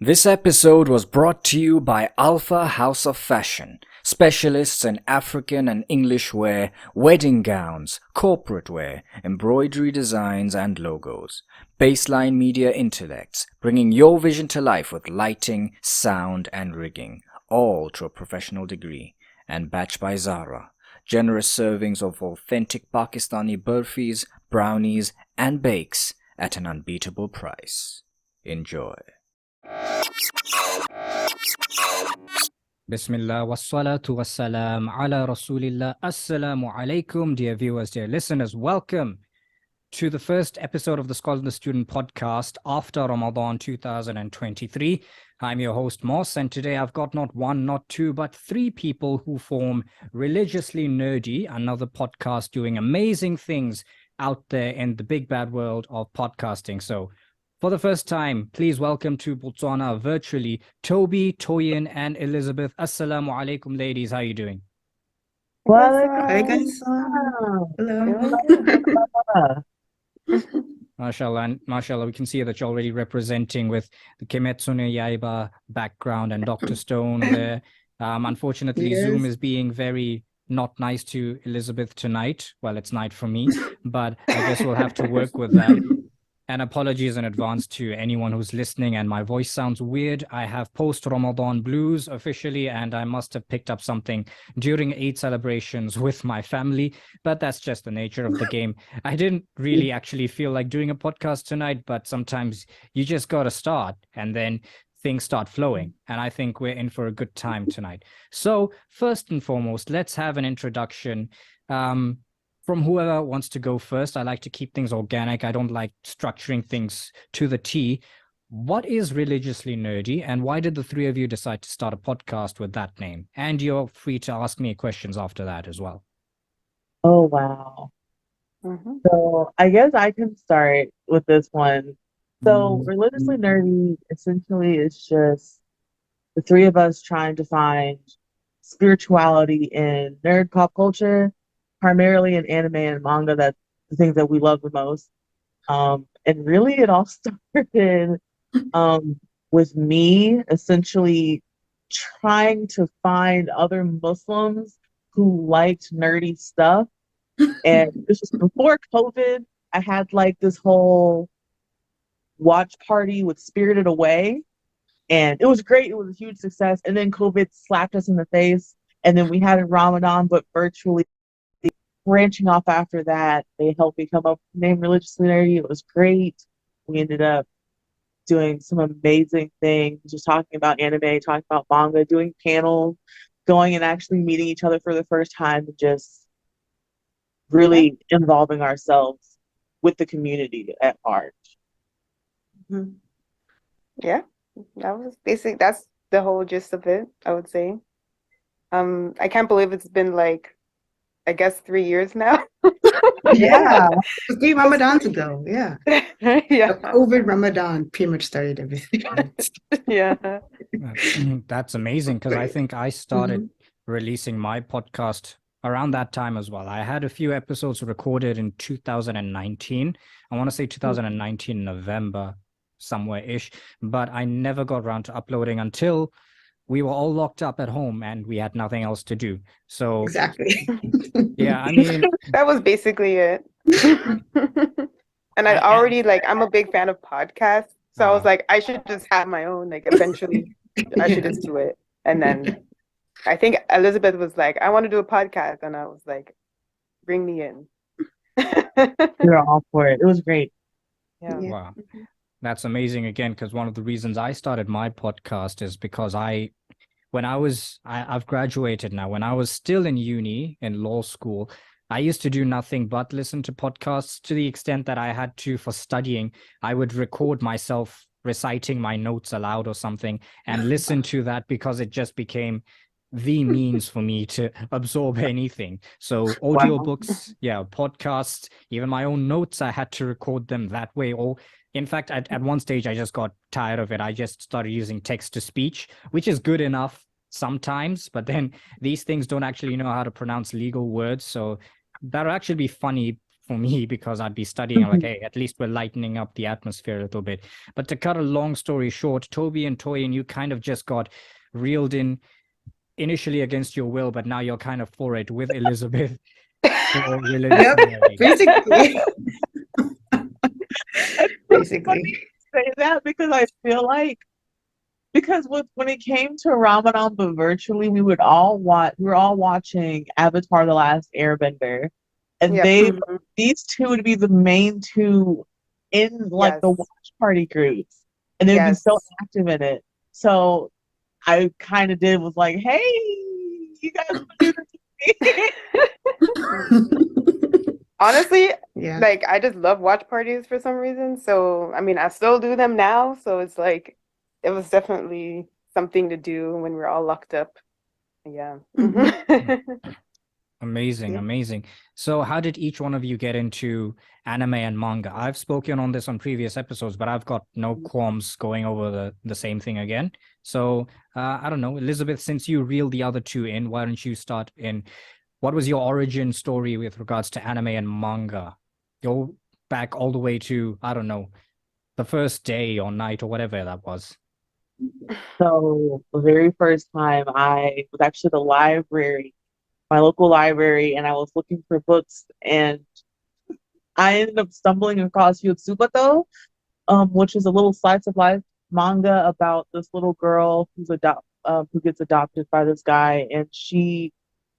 This episode was brought to you by Alpha House of Fashion, specialists in African and English wear, wedding gowns, corporate wear, embroidery designs and logos. Baseline Media Intellects, bringing your vision to life with lighting, sound and rigging, all to a professional degree. And Batched by ZAHRA, generous servings of authentic Pakistani burfis, brownies and bakes at an unbeatable price. Enjoy. Bismillah wassalatu wassalam ala rasulillah. Assalamu alaikum, dear viewers, dear listeners. Welcome to the first episode of the Scholar and the Student podcast after Ramadan 2023. I'm your host Moss, and today I've got not one, not two, but three people who form Religiously Nerdy, another podcast doing amazing things out there in the big bad world of podcasting. So for the first time, please welcome to Botswana virtually, Tobi, Toyin, and Elizabeth. Assalamu alaikum, ladies. How are you doing? Hi guys. Hello. Mashallah, and mashallah, we can see that you're already representing with the Kimetsu no Yaiba background and Dr. Stone there. Unfortunately, Yes. Zoom is being very not nice to Elizabeth tonight. Well, it's night for me, but I guess we'll have to work with that. And apologies in advance to anyone who's listening and my voice sounds weird. I have post-Ramadan blues officially, and I must have picked up something during Eid celebrations with my family, but that's just the nature of the game. I didn't really actually feel like doing a podcast tonight, but sometimes you just got to start and then things start flowing. And I think we're in for a good time tonight. So first and foremost, let's have an introduction. From whoever wants to go first. I like to keep things organic. I don't like structuring things to the T. What is Religiously Nerdy, and why did the three of you decide to start a podcast with that name? And you're free to ask me questions after that as well. Oh, wow. So I guess I can start with this one. So Religiously Nerdy essentially is just the three of us trying to find spirituality in nerd pop culture, primarily in anime and manga. That's the things that we love the most. And really it all started with me essentially trying to find other Muslims who liked nerdy stuff. And this was before COVID. I had like this whole watch party with Spirited Away, and it was great. It was a huge success. And then COVID slapped us in the face, and then we had a Ramadan, but virtually. Branching off after that, they helped me come up with the name Religiously Nerdy. It was great. We ended up doing some amazing things, just talking about anime, talking about manga, doing panels, going and actually meeting each other for the first time, and just really involving ourselves with the community at large. Yeah, that was that's the whole gist of it, I would say. I can't believe it's been like, I guess 3 years now. Yeah, it was 3 Ramadans ago. Yeah, Yeah. COVID Ramadan pretty much started everything. Yeah. That's amazing, because I think I started releasing my podcast around that time as well. I had a few episodes recorded in 2019. I want to say 2019 November, somewhere-ish, but I never got around to uploading until we were all locked up at home and we had nothing else to do. So Exactly. yeah, I mean, That was basically it. And I already I'm a big fan of podcasts. So I was like, I should just have my own, like eventually I should just do it. And then I think Elizabeth was like, I want to do a podcast. And I was like, bring me in. We were all for it. It was great. Yeah. wow. That's amazing again, because one of the reasons I started my podcast is because I've graduated now. When I was still in uni, in law school, I used to do nothing but listen to podcasts, to the extent that I had to, for studying, I would record myself reciting my notes aloud or something and listen to that, because it just became the means for me to absorb anything. So audiobooks, podcasts, even my own notes, I had to record them that way. Or in fact, at one stage, I just got tired of it. I just started using text to speech, which is good enough sometimes, but then these things don't actually know how to pronounce legal words. So that'll actually be funny for me because I'd be studying. Like, hey, at least we're lightening up the atmosphere a little bit. But to cut a long story short, Tobi and Toyin, you kind of just got reeled in initially against your will, but now you're kind of for it with Elizabeth for religious Yep, learning. basically. It's funny you say that because I feel like when it came to Ramadan, but virtually, we were all watching Avatar: The Last Airbender, and Yep. these two would be the main two in like the Yes. watch party groups, and they'd be so active in it. So I kind of was like, hey, you guys want to do this with me? Honestly, Yeah. like I just love watch parties for some reason. So I mean, I still do them now. So it's like it was definitely something to do when we're all locked up. Yeah. Amazing, Yeah. amazing. So how did each one of you get into anime and manga? I've spoken on this on previous episodes, but I've got no qualms going over the same thing again. So I don't know, Elizabeth, since you reeled the other two in, why don't you start in what was your origin story with regards to anime and manga? Go back all the way to, I don't know, the first day or night or whatever that was. So the very first time I was actually at the library, my local library, and I was looking for books, and I ended up stumbling across Yotsubato, which is a little slice of life manga about this little girl who gets adopted by this guy, and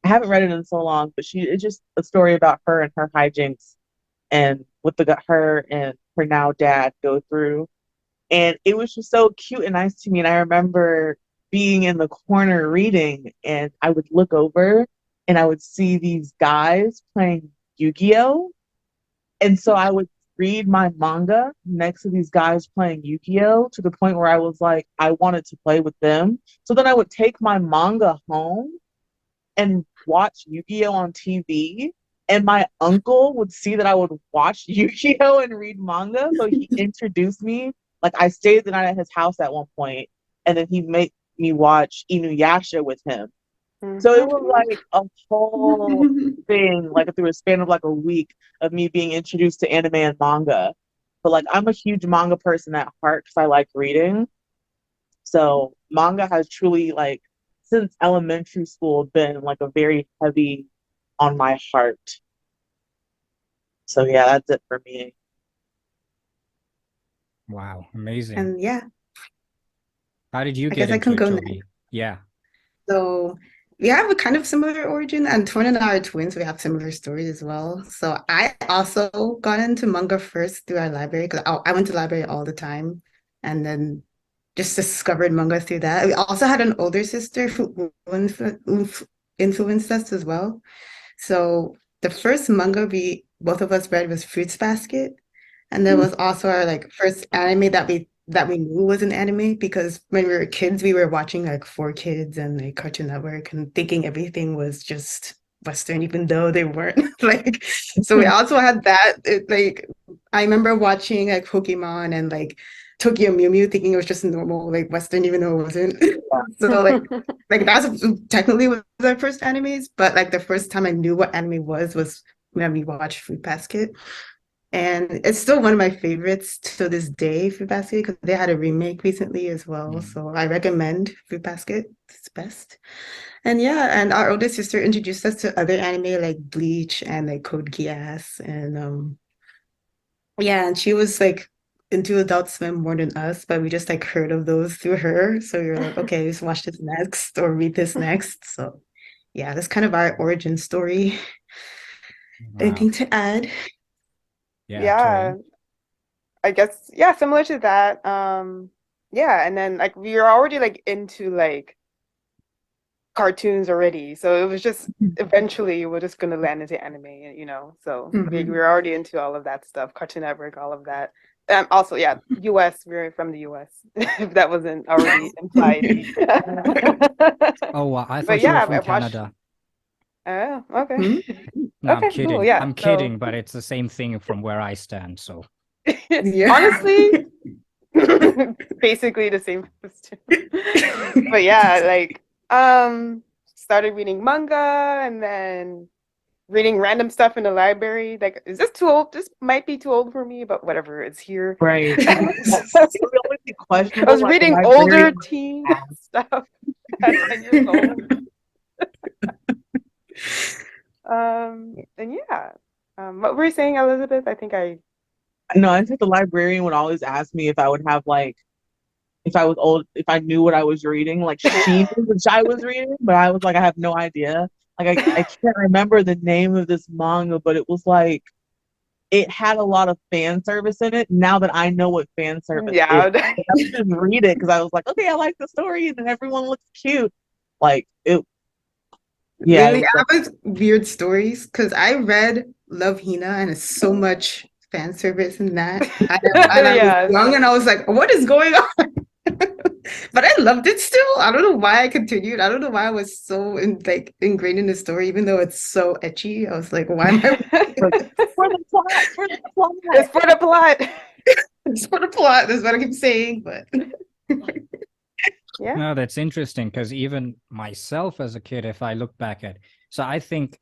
I haven't read it in so long, but it's just a story about her and her hijinks and what her and her now dad go through. And it was just so cute and nice to me. And I remember being in the corner reading, and I would look over and I would see these guys playing Yu-Gi-Oh! And so I would read my manga next to these guys playing Yu-Gi-Oh! To the point where I was like, I wanted to play with them. So then I would take my manga home and watch Yu-Gi-Oh! On TV. And my uncle would see that I would watch Yu-Gi-Oh! And read manga. So he introduced me. Like, I stayed the night at his house at one point, and then he made me watch Inuyasha with him. So it was like a whole thing, like through a span of like a week of me being introduced to anime and manga. But like, I'm a huge manga person at heart because I like reading. So manga has truly, like, since elementary school, been like a very heavy on my heart. So yeah, that's it for me. Wow, amazing. And yeah, How did you I get guess I into can it, go Tobi? next. Yeah. So we have a kind of similar origin, and Toyin and I are twins. We have similar stories as well. So I also got into manga first through our library because I went to library all the time, and then just discovered manga through that. We also had an older sister who influenced us as well. So the first manga we both of us read was Fruits Basket, and there was also our like first anime that we knew was an anime because when we were kids we were watching like 4Kids and like Cartoon Network and thinking everything was just Western even though they weren't like so we also had that like I remember watching like Pokemon and like Tokyo Mew Mew thinking it was just normal like Western even though it wasn't so like that's technically was our first animes but like the first time I knew what anime was when we watched Fruit Basket. And it's still one of my favorites to this day, Fruit Basket, because they had a remake recently as well. So I recommend Fruit Basket. It's best. And yeah, and our older sister introduced us to other anime like Bleach and like Code Geass. And yeah, and she was like into Adult Swim more than us, but we just like heard of those through her. So we were like, okay, let's watch this next or read this next. So yeah, that's kind of our origin story. Wow. Anything to add? Yeah, Toyin. I guess yeah, similar to that. Yeah, and then like we were already like into like cartoons already, so it was just eventually we're just gonna land into anime, you know. So we were already into all of that stuff, Cartoon Network, all of that. Also, yeah, US. We're from the US, if that wasn't already implied. Oh, wow. I But thought you were yeah, from I've watched. Canada. Oh, okay. No, I'm Okay, cool. kidding. Yeah. I'm kidding, but it's the same thing from where I stand. So Yeah. Honestly, basically the same question. But yeah, like started reading manga and then reading random stuff in the library. Like, is this too old? This might be too old for me, but whatever. It's here. Right. I was reading older teen stuff at 10 years old. And yeah. What were you saying, Elizabeth? I think I. No, I think the librarian would always ask me if I would have like, if I was old, if I knew what I was reading. Like she knew what I was reading, but I was like, I have no idea. Like I can't remember the name of this manga, but it was like it had a lot of fan service in it. Now that I know what fan service is, I would just read it because I was like, okay, I like the story, and then everyone looks cute. Like it. Yeah, really, I have weird stories because I read Love Hina and it's so much fan service in that. I was young and I was like, what is going on? But I loved it still. I don't know why I continued. I don't know why I was so ingrained in the story, even though it's so ecchi. I was like, why am I for the plot? For the plot. It's for the plot. It's for the plot. That's what I keep saying. But yeah. No, that's interesting because even myself as a kid, if I look back at, so I think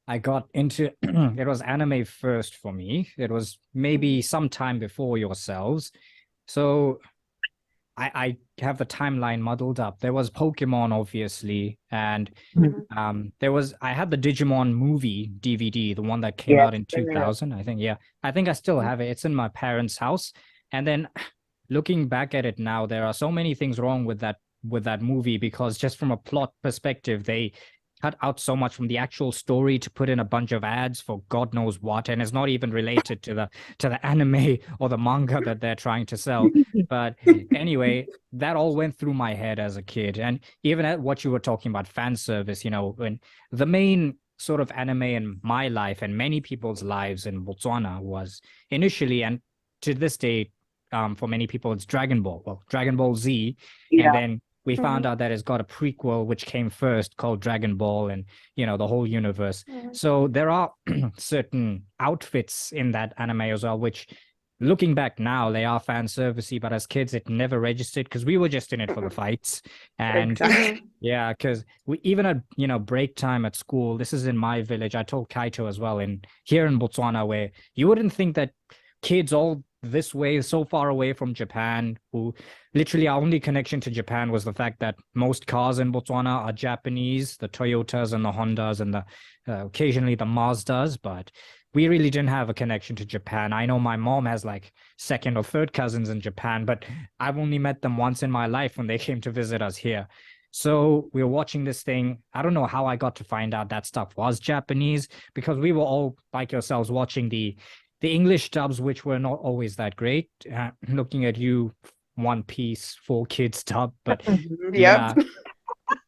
I got into it was anime first for me. It was maybe some time before yourselves. So I have the timeline muddled up. There was Pokemon, obviously, and I had the Digimon movie DVD, the one that came out in 2000, I think. Yeah, I think I still have it. It's in my parents' house. And then looking back at it now, there are so many things wrong with that movie because just from a plot perspective, they cut out so much from the actual story to put in a bunch of ads for God knows what, and it's not even related to the anime or the manga that they're trying to sell. But anyway, that all went through my head as a kid. And even at what you were talking about, fan service, when the main sort of anime in my life and many people's lives in Botswana was initially, and to this day, for many people, it's Dragon Ball. Dragon Ball Z, and then we found out that it's got a prequel which came first called Dragon Ball, and the whole universe. So there are certain outfits in that anime as well, which looking back now, they are fan servicey, but as kids it never registered because we were just in it for the fights. And yeah, because we even at break time at school, this is in my village, I told Kaito as well, here in Botswana, where you wouldn't think that kids all this way, so far away from Japan, who literally our only connection to Japan was the fact that most cars in Botswana are Japanese, the Toyotas and the Hondas and the occasionally the Mazdas, but we really didn't have a connection to Japan. I know my mom has like second or third cousins in Japan, but I've only met them once in my life when they came to visit us here. So we were watching this thing. I don't know how I got to find out that stuff was Japanese, because we were all like yourselves watching the English dubs, which were not always that great. Looking at you, One Piece, 4Kids dub, but yeah,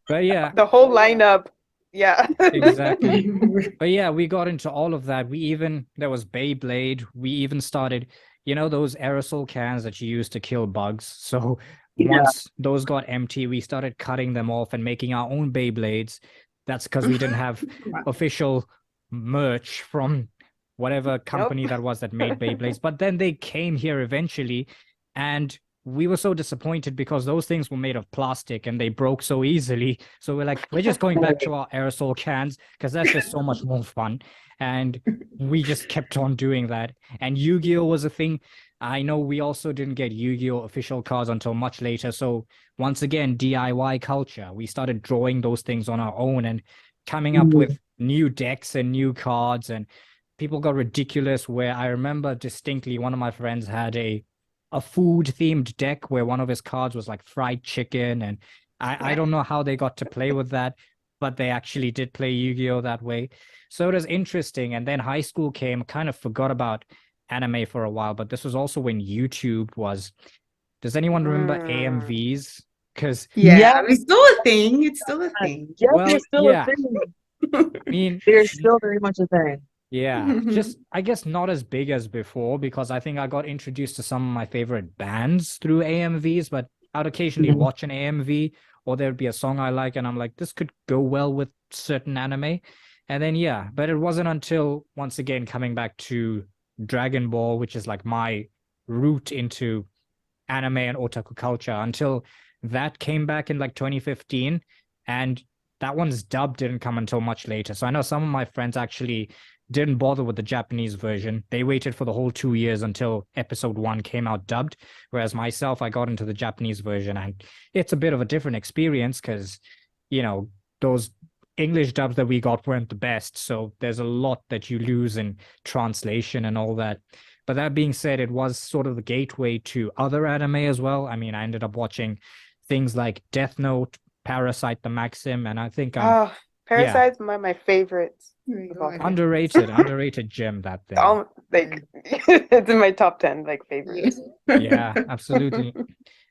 but yeah, the whole lineup, yeah, exactly. But yeah, we got into all of that. There was Beyblade. We even started, those aerosol cans that you use to kill bugs. So once those got empty, we started cutting them off and making our own Beyblades. That's because we didn't have official merch from whatever company that was that made Beyblades. But then they came here eventually, and we were so disappointed because those things were made of plastic and they broke so easily. So we're just going back to our aerosol cans because that's just so much more fun. And we just kept on doing that. And Yu-Gi-Oh was a thing. I know we also didn't get Yu-Gi-Oh official cards until much later. So once again, DIY culture. We started drawing those things on our own and coming up with new decks and new cards, and people got ridiculous. Where I remember distinctly one of my friends had a food themed deck where one of his cards was like fried chicken, and I don't know how they got to play with that, but they actually did play Yu-Gi-Oh that way. So it was interesting. And then high school came, kind of forgot about anime for a while, but this was also when YouTube was. Does anyone remember AMVs? Because it's still a thing. It's still a thing. Yes, it's still a thing. I mean, they're still very much a thing. Yeah, just I guess not as big as before, because I think I got introduced to some of my favorite bands through AMVs, but I'd occasionally watch an AMV, or there'd be a song I like and I'm like, this could go well with certain anime. And then but it wasn't until, once again, coming back to Dragon Ball, which is like my route into anime and otaku culture, until that came back in like 2015. And that one's dub didn't come until much later. So I know some of my friends actually didn't bother with the Japanese version. They waited for the whole 2 years until episode 1 came out dubbed. Whereas myself, I got into the Japanese version, and it's a bit of a different experience because, those English dubs that we got weren't the best. So there's a lot that you lose in translation and all that. But that being said, it was sort of the gateway to other anime as well. I mean, I ended up watching things like Death Note, Parasite the Maxim, and I think Parasite's my favorite. Underrated gem, that thing. It's in my top 10 favorites. Yeah, absolutely.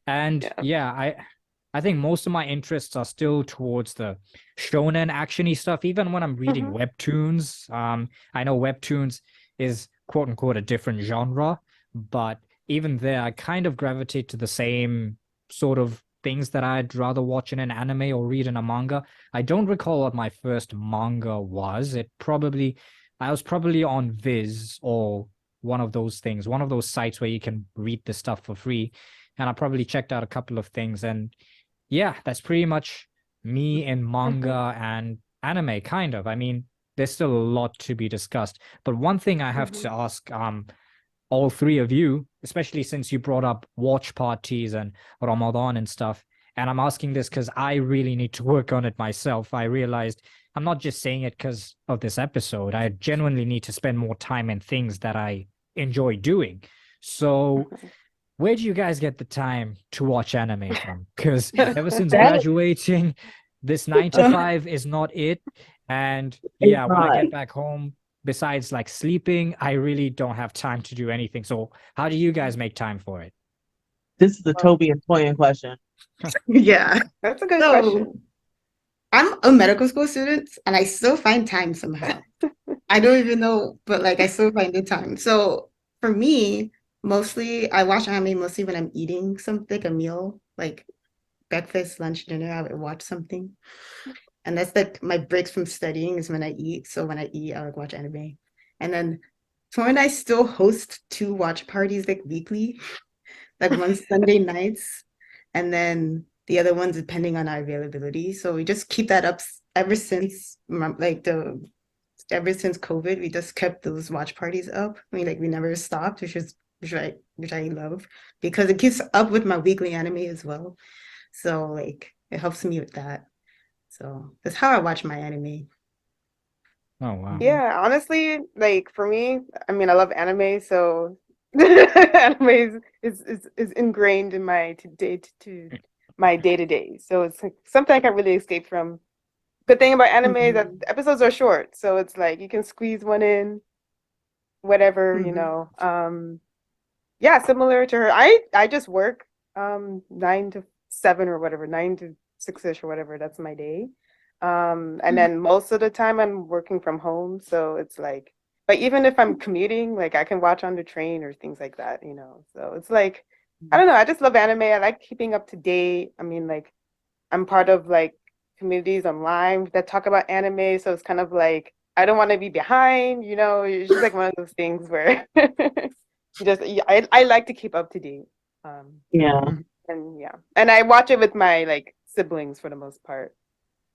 And I think most of my interests are still towards the shonen actiony stuff. Even when I'm reading webtoons, I know webtoons is quote unquote a different genre, but even there, I kind of gravitate to the same sort of things that I'd rather watch in an anime or read in a manga. I don't recall what my first manga was. I was probably on Viz or one of those things, one of those sites where you can read the stuff for free. And I probably checked out a couple of things. And yeah, that's pretty much me in manga and anime, kind of. I mean, there's still a lot to be discussed. But one thing I have to ask all three of you, especially since you brought up watch parties and Ramadan and stuff, and I'm asking this because I really need to work on it myself. I realized I'm not just saying it because of this episode. I genuinely need to spend more time in things that I enjoy doing. So where do you guys get the time to watch anime from? Because ever since graduating, this 9 to 5 is not it. And when I get back home, besides sleeping, I really don't have time to do anything. So how do you guys make time for it? This is the Tobi and Toyin question. Yeah, that's a good question. I'm a medical school student and I still find time somehow. I don't even know, but I still find the time. So for me, mostly I watch anime mostly when I'm eating something, a meal, like breakfast, lunch, dinner, I would watch something. And that's my breaks from studying is when I eat. So when I eat, I would watch anime. And then Tor and I still host 2 watch parties weekly, one Sunday nights, and then the other ones depending on our availability. So we just keep that up ever since ever since COVID. We just kept those watch parties up. I mean, we never stopped, which I love because it keeps up with my weekly anime as well. So it helps me with that. So that's how I watch my anime. Oh wow. Yeah, honestly, for me, I mean, I love anime, so anime is ingrained in my day-to-day. So it's something I can't really escape from. Good thing about anime is that the episodes are short, so it's you can squeeze one in, whatever, Yeah, similar to her. I just work 9 to 7 or whatever, 9 to 6-ish or whatever. That's my day. And then most of the time I'm working from home, so it's but even if I'm commuting, I can watch on the train or things like that, So it's I don't know, I just love anime. I like keeping up to date. I mean, I'm part of communities online that talk about anime, so it's kind of I don't want to be behind, It's just one of those things where I like to keep up to date. And I watch it with my siblings for the most part.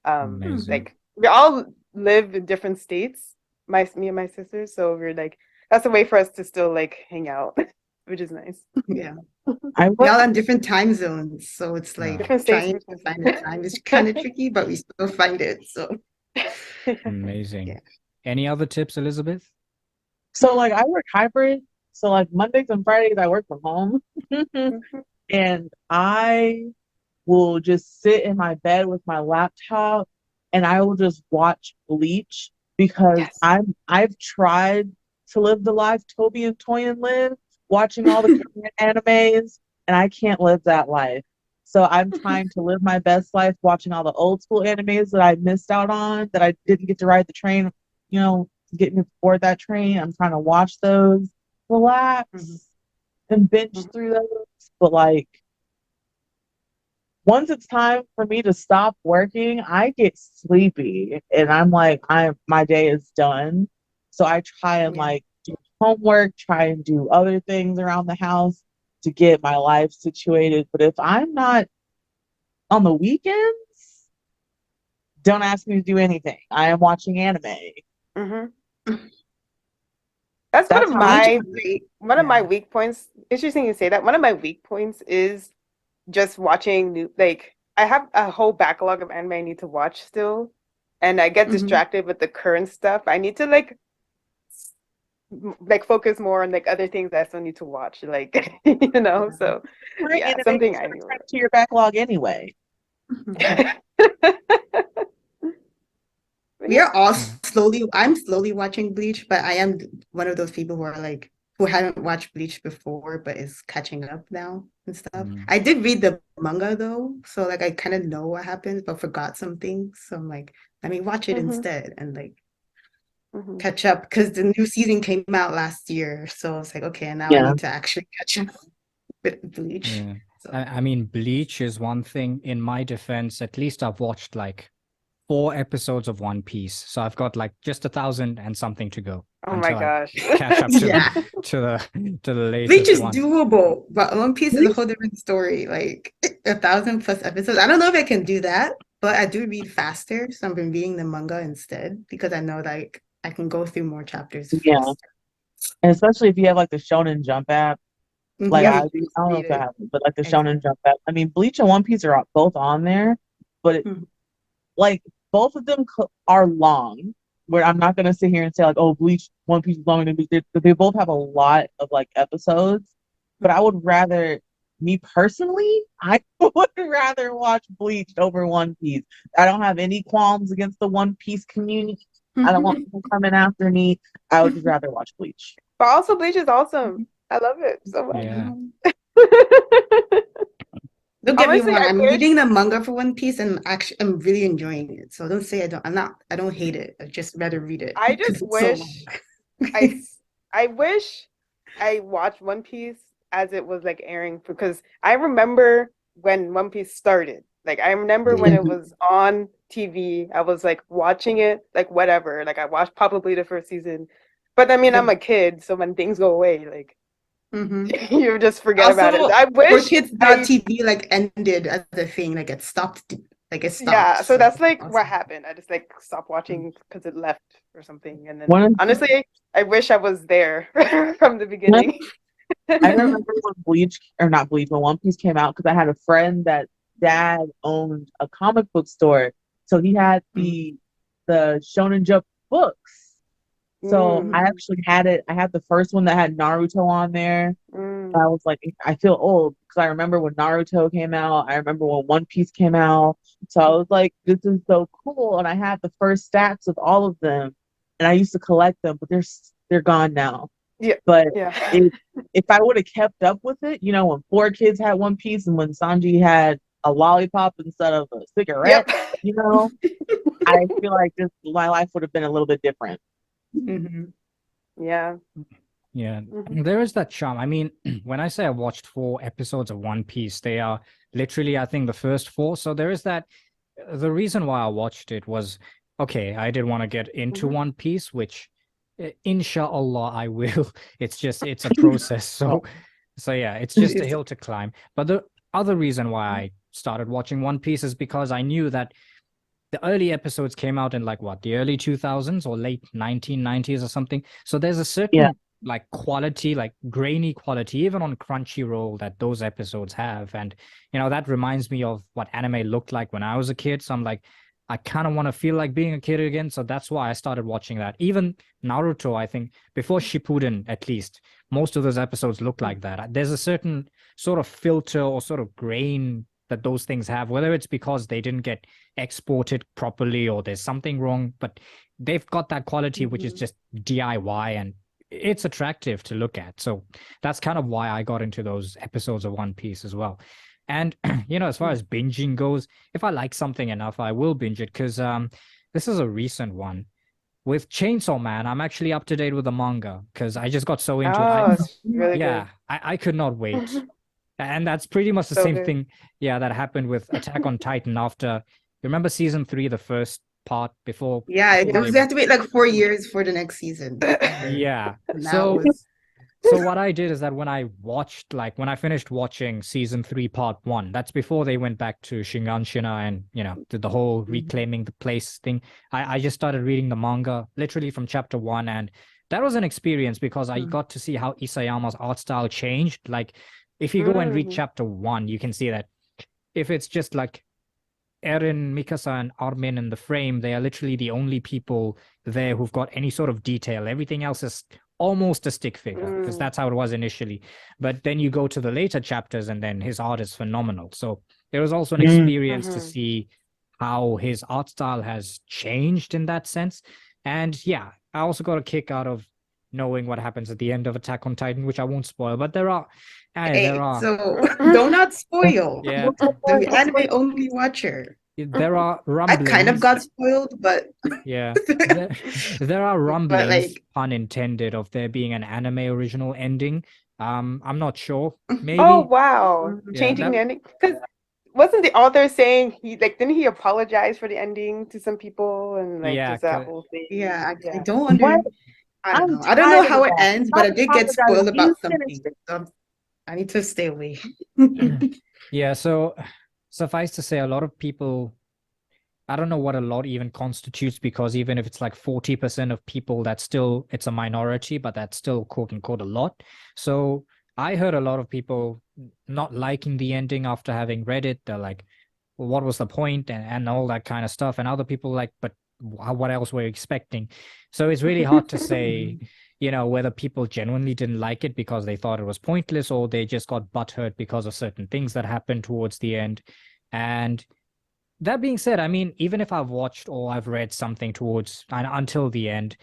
We all live in different states, me and my sisters, so we're that's a way for us to still hang out, which is nice. Yeah, we all on different time zones, so it's different trying to find the time is kind of tricky, but we still find it. So amazing. Yeah. Any other tips, Elizabeth? So I work hybrid. So Mondays and Fridays I work from home, and I will just sit in my bed with my laptop and I will just watch Bleach because I've tried to live the life Tobi and Toyin live, watching all the Korean animes, and I can't live that life. So I'm trying to live my best life watching all the old school animes that I missed out on, that I didn't get to ride the train, get me aboard that train. I'm trying to watch those, relax, and binge through those. But once it's time for me to stop working, I get sleepy and I'm my day is done. So I try and do homework, try and do other things around the house to get my life situated. But if I'm not on the weekends, don't ask me to do anything. I am watching anime. Mm-hmm. That's That's one of my weak points. Interesting you say that. One of my weak points is just watching new, like I have a whole backlog of anime I need to watch still, and I get distracted with the current stuff. I need to like focus more on like other things that I still need to watch, like So yeah, anime something is I gonna need. turn to your backlog anyway. We are all I'm slowly watching Bleach, but I am one of those people who haven't watched Bleach before but is catching up now and stuff. I did read the manga though, so like I kind of know what happens but forgot some things. So I'm like, let me watch it instead and like catch up because the new season came out last year. So it's like, okay, now I need to actually catch up with Bleach. Yeah. So. I mean, Bleach is one thing. In my defense, at least I've watched like 4 episodes of One Piece, so I've got like just 1,000 and something to go. Oh my gosh! I catch up to the latest. Bleach is one. doable, but One Piece is a whole different story. Like 1,000 plus episodes. I don't know if I can do that, but I do read faster, so I've been reading the manga instead because I know like I can go through more chapters. Yeah, and especially if you have like the Shonen Jump app. Like I don't know if that happens, but like the Shonen Jump app. I mean, Bleach and One Piece are both on there, but like both of them are long. Where I'm not gonna sit here and say like, oh, Bleach, One Piece is longer than Bleach. They both have a lot of like episodes. But I would rather, me personally, I would rather watch Bleach over One Piece. I don't have any qualms against the One Piece community. I don't want people coming after me. I would just rather watch Bleach. But also, Bleach is awesome. I love it so much. Yeah. Don't get me wrong. I'm reading the manga for One Piece, and actually, I'm really enjoying it. So don't say I don't. I don't hate it. I just rather read it. I just wish. I wish I watched One Piece as it was like airing, because I remember when One Piece started. Like I remember when it was on TV. I was like watching it, like whatever. Like I watched probably the first season, but I mean, I'm a kid, so when things go away, like. You just forget about it. I wish Kids.tv like ended as a thing, like it stopped. Yeah, so that's like what happened. I just like stopped watching because it left or something. And then honestly, I wish I was there from the beginning. I remember when when One Piece came out, because I had a friend that dad owned a comic book store, so he had the Shonen Jump books. So I actually had it. I had the first one that had Naruto on there. I was like, I feel old because I remember when Naruto came out. I remember when One Piece came out. So I was like, this is so cool. And I had the first stacks of all of them, and I used to collect them, but they're gone now. Yeah. But if I would have kept up with it, when 4 kids had One Piece and when Sanji had a lollipop instead of a cigarette, I feel like my life would have been a little bit different. Yeah. There is that charm. I mean, when I say I watched 4 episodes of One Piece, they are literally, I think, the first 4. So there is that. The reason why I watched it was, okay, I did want to get into One Piece, which inshallah I will. It's a process. So yeah, it's just a hill to climb. But the other reason why I started watching One Piece is because I knew that the early episodes came out in the early 2000s or late 1990s or something. So there's a certain like quality, like grainy quality, even on Crunchyroll, that those episodes have. And, that reminds me of what anime looked like when I was a kid. So I'm like, I kind of want to feel like being a kid again. So that's why I started watching that. Even Naruto, I think, before Shippuden, at least, most of those episodes look like that. There's a certain sort of filter or sort of grain that those things have, whether it's because they didn't get exported properly or there's something wrong, but they've got that quality, which is just DIY, and it's attractive to look at. So that's kind of why I got into those episodes of One Piece as well. And, as far as binging goes, if I like something enough, I will binge it, because this is a recent one. With Chainsaw Man, I'm actually up to date with the manga, because I just got so into it. It's really good. I could not wait. And that's pretty much the same thing, that happened with Attack on Titan after, you remember season 3, the first part before? Yeah, you have to wait like 4 years for the next season. Yeah. So So what I did is that when I finished watching season 3, part 1, that's before they went back to Shinganshina and, did the whole reclaiming the place thing. I just started reading the manga literally from chapter 1, and that was an experience because I got to see how Isayama's art style changed. Like, if you go and read chapter 1, you can see that if it's just like Eren, Mikasa, and Armin in the frame, they are literally the only people there who've got any sort of detail. Everything else is almost a stick figure because that's how it was initially. But then you go to the later chapters and then his art is phenomenal. So it was also an experience to see how his art style has changed in that sense. And yeah, I also got a kick out of knowing what happens at the end of Attack on Titan, which I won't spoil, but there are so do not spoil. Yeah. The anime only watcher. There are I rumblings. kind of got spoiled, but yeah, there are rumblings, pun intended, of there being an anime original ending. I'm not sure. Maybe. Oh wow, changing the ending because wasn't the author saying didn't he apologize for the ending to some people and just that whole thing? Yeah, I don't understand. I don't know. I don't know how it ends, but I did get spoiled about something. So I need to stay away. Yeah, so suffice to say, a lot of people, I don't know what a lot even constitutes, because even if it's like 40% of people, it's a minority, but that's still quote unquote a lot. So I heard a lot of people not liking the ending after having read it. They're like, well, what was the point, and all that kind of stuff. And other people like, but what else were you expecting? So it's really hard to say, whether people genuinely didn't like it because they thought it was pointless, or they just got butthurt because of certain things that happened towards the end. And that being said, I mean, even if I've watched or I've read something towards until the end,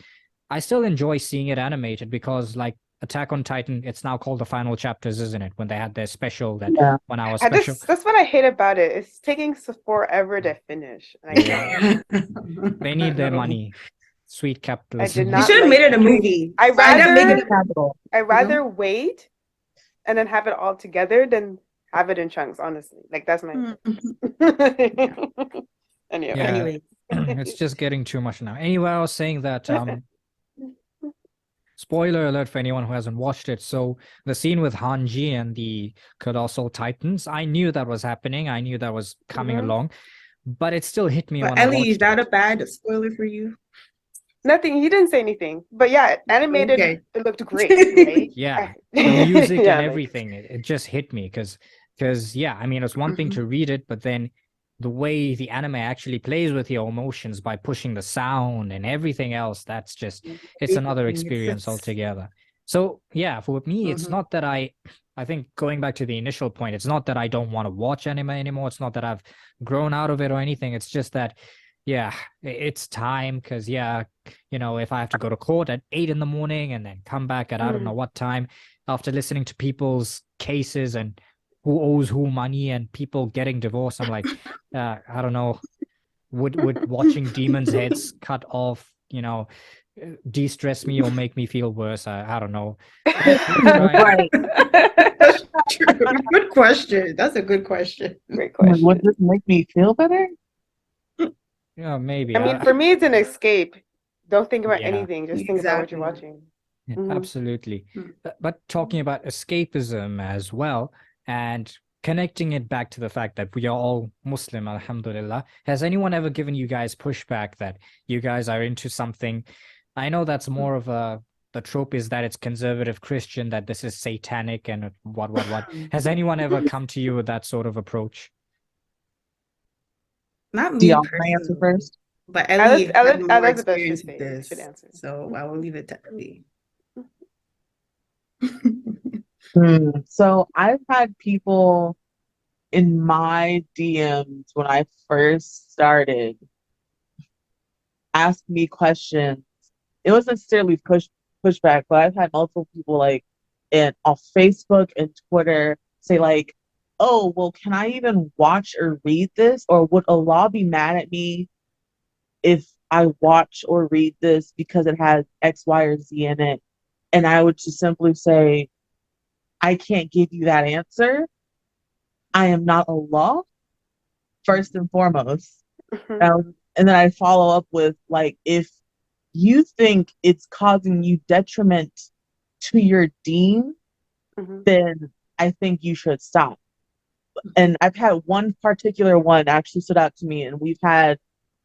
I still enjoy seeing it animated, because like Attack on Titan, it's now called the final chapters, isn't it? When they had their special, that 1 hour special. That's what I hate about it. It's taking forever to finish. They need their money. Sweet capitalism. You should have made it a movie. I'd rather wait and then have it all together than have it in chunks, honestly. Like, that's my anyway. It's just getting too much now. Anyway, I was saying that spoiler alert for anyone who hasn't watched it. So the scene with Hanji and the Colossal Titans, I knew that was happening. I knew that was coming along, but it still hit me. But Ellie, is that a bad spoiler for you? Nothing. He didn't say anything. But yeah, animated, it looked great. Right? Yeah, the music and everything. It just hit me because I mean, it's one thing to read it, but then the way the anime actually plays with your emotions by pushing the sound and everything else, that's just, it's another experience altogether. So yeah, for me, it's not that I think, going back to the initial point, it's not that I don't want to watch anime anymore. It's not that I've grown out of it or anything. It's just that, yeah, it's time, because if I have to go to court at 8 in the morning and then come back at I don't know what time, after listening to people's cases and who owes who money and people getting divorced, I'm like, I don't know, would watching demons' heads cut off, de-stress me or make me feel worse? I don't know. Right. That's true. Good question. That's a good question. Great question. Would this make me feel better? Yeah, maybe. I mean, for me, it's an escape. Don't think about anything. Just think about what you're watching. Yeah, absolutely. But talking about escapism as well, and connecting it back to the fact that we are all Muslim, alhamdulillah, has anyone ever given you guys pushback that you guys are into something? I know that's more of the trope is that it's conservative Christian, that this is satanic and what. Has anyone ever come to you with that sort of approach? Not me. Do y'all answer first? But Ellie had more Elizabeth experience with this, should answer. So I will leave it to Ellie. So I've had people in my DMs when I first started ask me questions. It wasn't necessarily pushback, but I've had multiple people on Facebook and Twitter say like, oh, well, can I even watch or read this? Or would Allah be mad at me if I watch or read this because it has X, Y, or Z in it? And I would just simply say, I can't give you that answer. I am not Allah, first and foremost. And then I follow up with, like, if you think it's causing you detriment to your Deen, Mhm. then I think you should stop. And I've had one particular one actually stood out to me, and we've had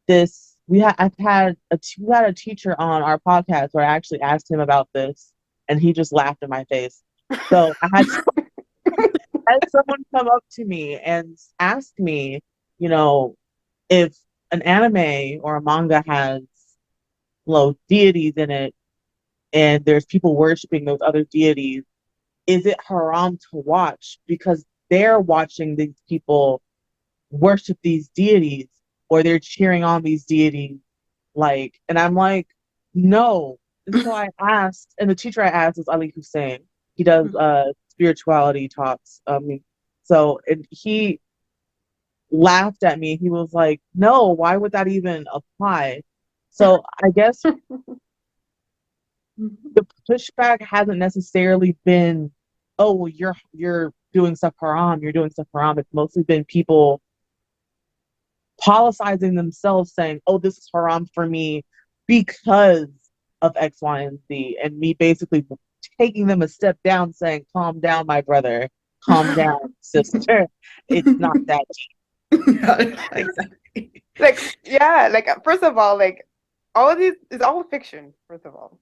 this. We had a teacher on our podcast where I actually asked him about this, and he just laughed in my face. So I had someone come up to me and ask me, you know, if an anime or a manga has deities in it, and there's people worshiping those other deities, is it haram to watch because they're watching these people worship these deities or they're cheering on these deities? Like, and I'm like, no. And so I asked, and the teacher I asked is Ali Hussein. He does spirituality talks. So and he laughed at me. He was like, no, why would that even apply? So I guess the pushback hasn't necessarily been, oh, you're doing stuff haram, you're doing stuff haram. It's mostly been people policizing themselves, saying, oh, this is haram for me because of X, Y, and Z, and me basically taking them a step down, saying, calm down, my brother, calm down, sister. It's not that deep. Exactly. Like, yeah, like first of all, like all of these is all fiction, first of all.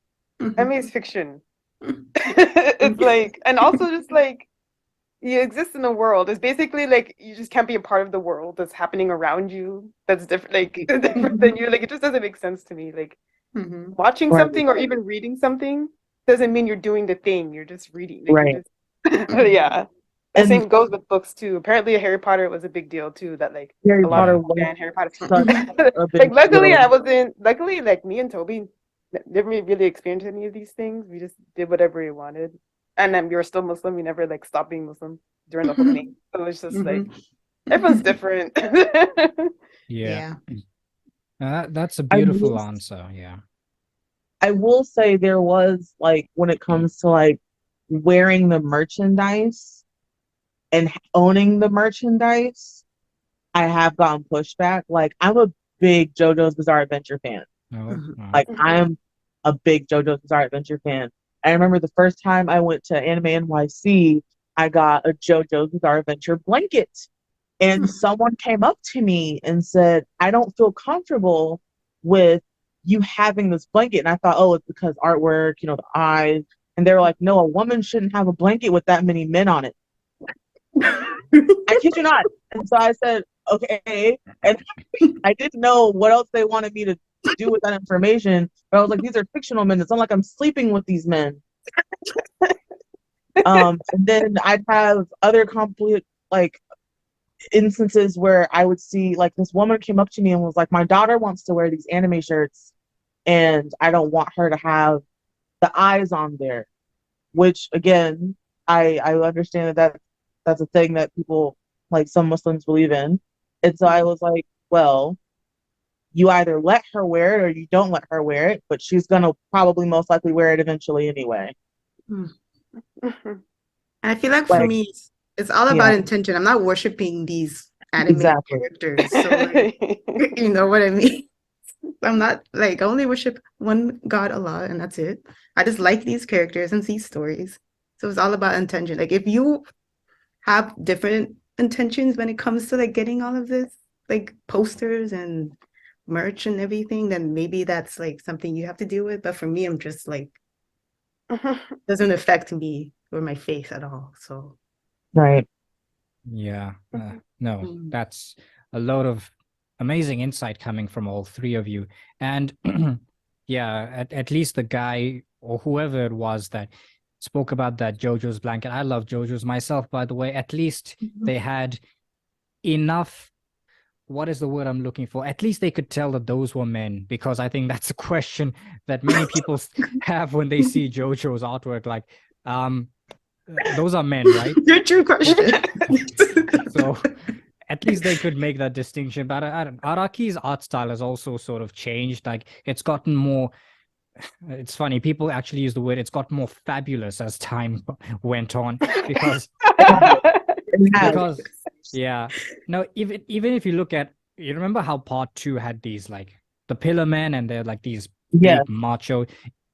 I mean, it's fiction. It's like, and also just like you exist in a world. It's basically like you just can't be a part of the world that's happening around you. That's different, like different than you. Like it just doesn't make sense to me. Like watching Right. something or even reading something doesn't mean you're doing the thing. You're just reading. Like, Right. you're just, yeah. The And same goes with books too. Apparently, Harry Potter was a big deal too. That like Harry a lot Potter of was fan Harry Potter. such a big Like luckily, deal. I wasn't. Luckily, like me and Toby never really experienced any of these things. We just did whatever we wanted, and then we were still Muslim. We never like stopped being Muslim during the whole thing. So it's just like everyone's different. Yeah. That's a I beautiful will, answer. Yeah. I will say there was like when it comes to like wearing the merchandise and owning the merchandise, I have gotten pushback. Like I'm a big JoJo's Bizarre Adventure fan. Oh, Like I'm a big JoJo's Bizarre Adventure fan. I remember the first time I went to Anime NYC, I got a JoJo's Bizarre Adventure blanket. And someone came up to me and said, I don't feel comfortable with you having this blanket. And I thought, oh, it's because artwork, the eyes. And they were like, no, a woman shouldn't have a blanket with that many men on it. I kid you not. And so I said, okay. And I didn't know what else they wanted me to do with that information. But I was like, these are fictional men. It's not like I'm sleeping with these men. And then I'd have other complete like instances where I would see like this woman came up to me and was like, my daughter wants to wear these anime shirts and I don't want her to have the eyes on there. Which again, I understand that's a thing that people like some Muslims believe in. And so I was like, well, you either let her wear it or you don't let her wear it, but she's gonna probably most likely wear it eventually anyway. I feel like for me, it's all about intention. I'm not worshiping these anime characters. So like, you know what I mean? I'm not like I only worship one God, Allah, and that's it. I just like these characters and these stories. So it's all about intention. Like if you have different intentions when it comes to like getting all of this, like posters and merch and everything, then maybe that's like something you have to deal with. But for me, I'm just like doesn't affect me or my face at all. So right. Yeah. No, that's a lot of amazing insight coming from all three of you. And yeah, at least the guy or whoever it was that spoke about that JoJo's blanket. I love JoJo's myself, by the way. At least they had enough. What is the word I'm looking for? At least they could tell that those were men, because I think that's a question that many people have when they see JoJo's artwork. Like, those are men, right? Your true question. So at least they could make that distinction. But I don't. Araki's art style has also sort of changed. Like it's gotten more. It's funny. People actually use the word. It's got more fabulous as time went on because yeah. No, even if you look at, you remember how part 2 had these like the Pillar Men and they're like these big macho.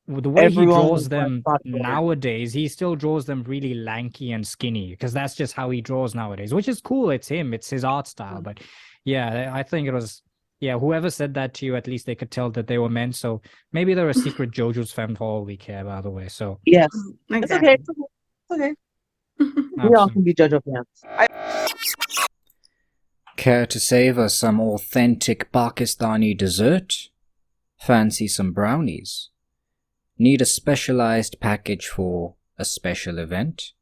the way he Everyone draws was them like, nowadays, he still draws them really lanky and skinny because that's just how he draws nowadays, which is cool. It's him, it's his art style. But yeah, I think it was, yeah, whoever said that to you, at least they could tell that they were men. So maybe they're a secret JoJo's fan for all we care, by the way. So yes, it's okay. Exactly. It's okay. We all can be JoJo fans. Care to savor some authentic Pakistani dessert? Fancy some brownies? Need a specialized package for a special event?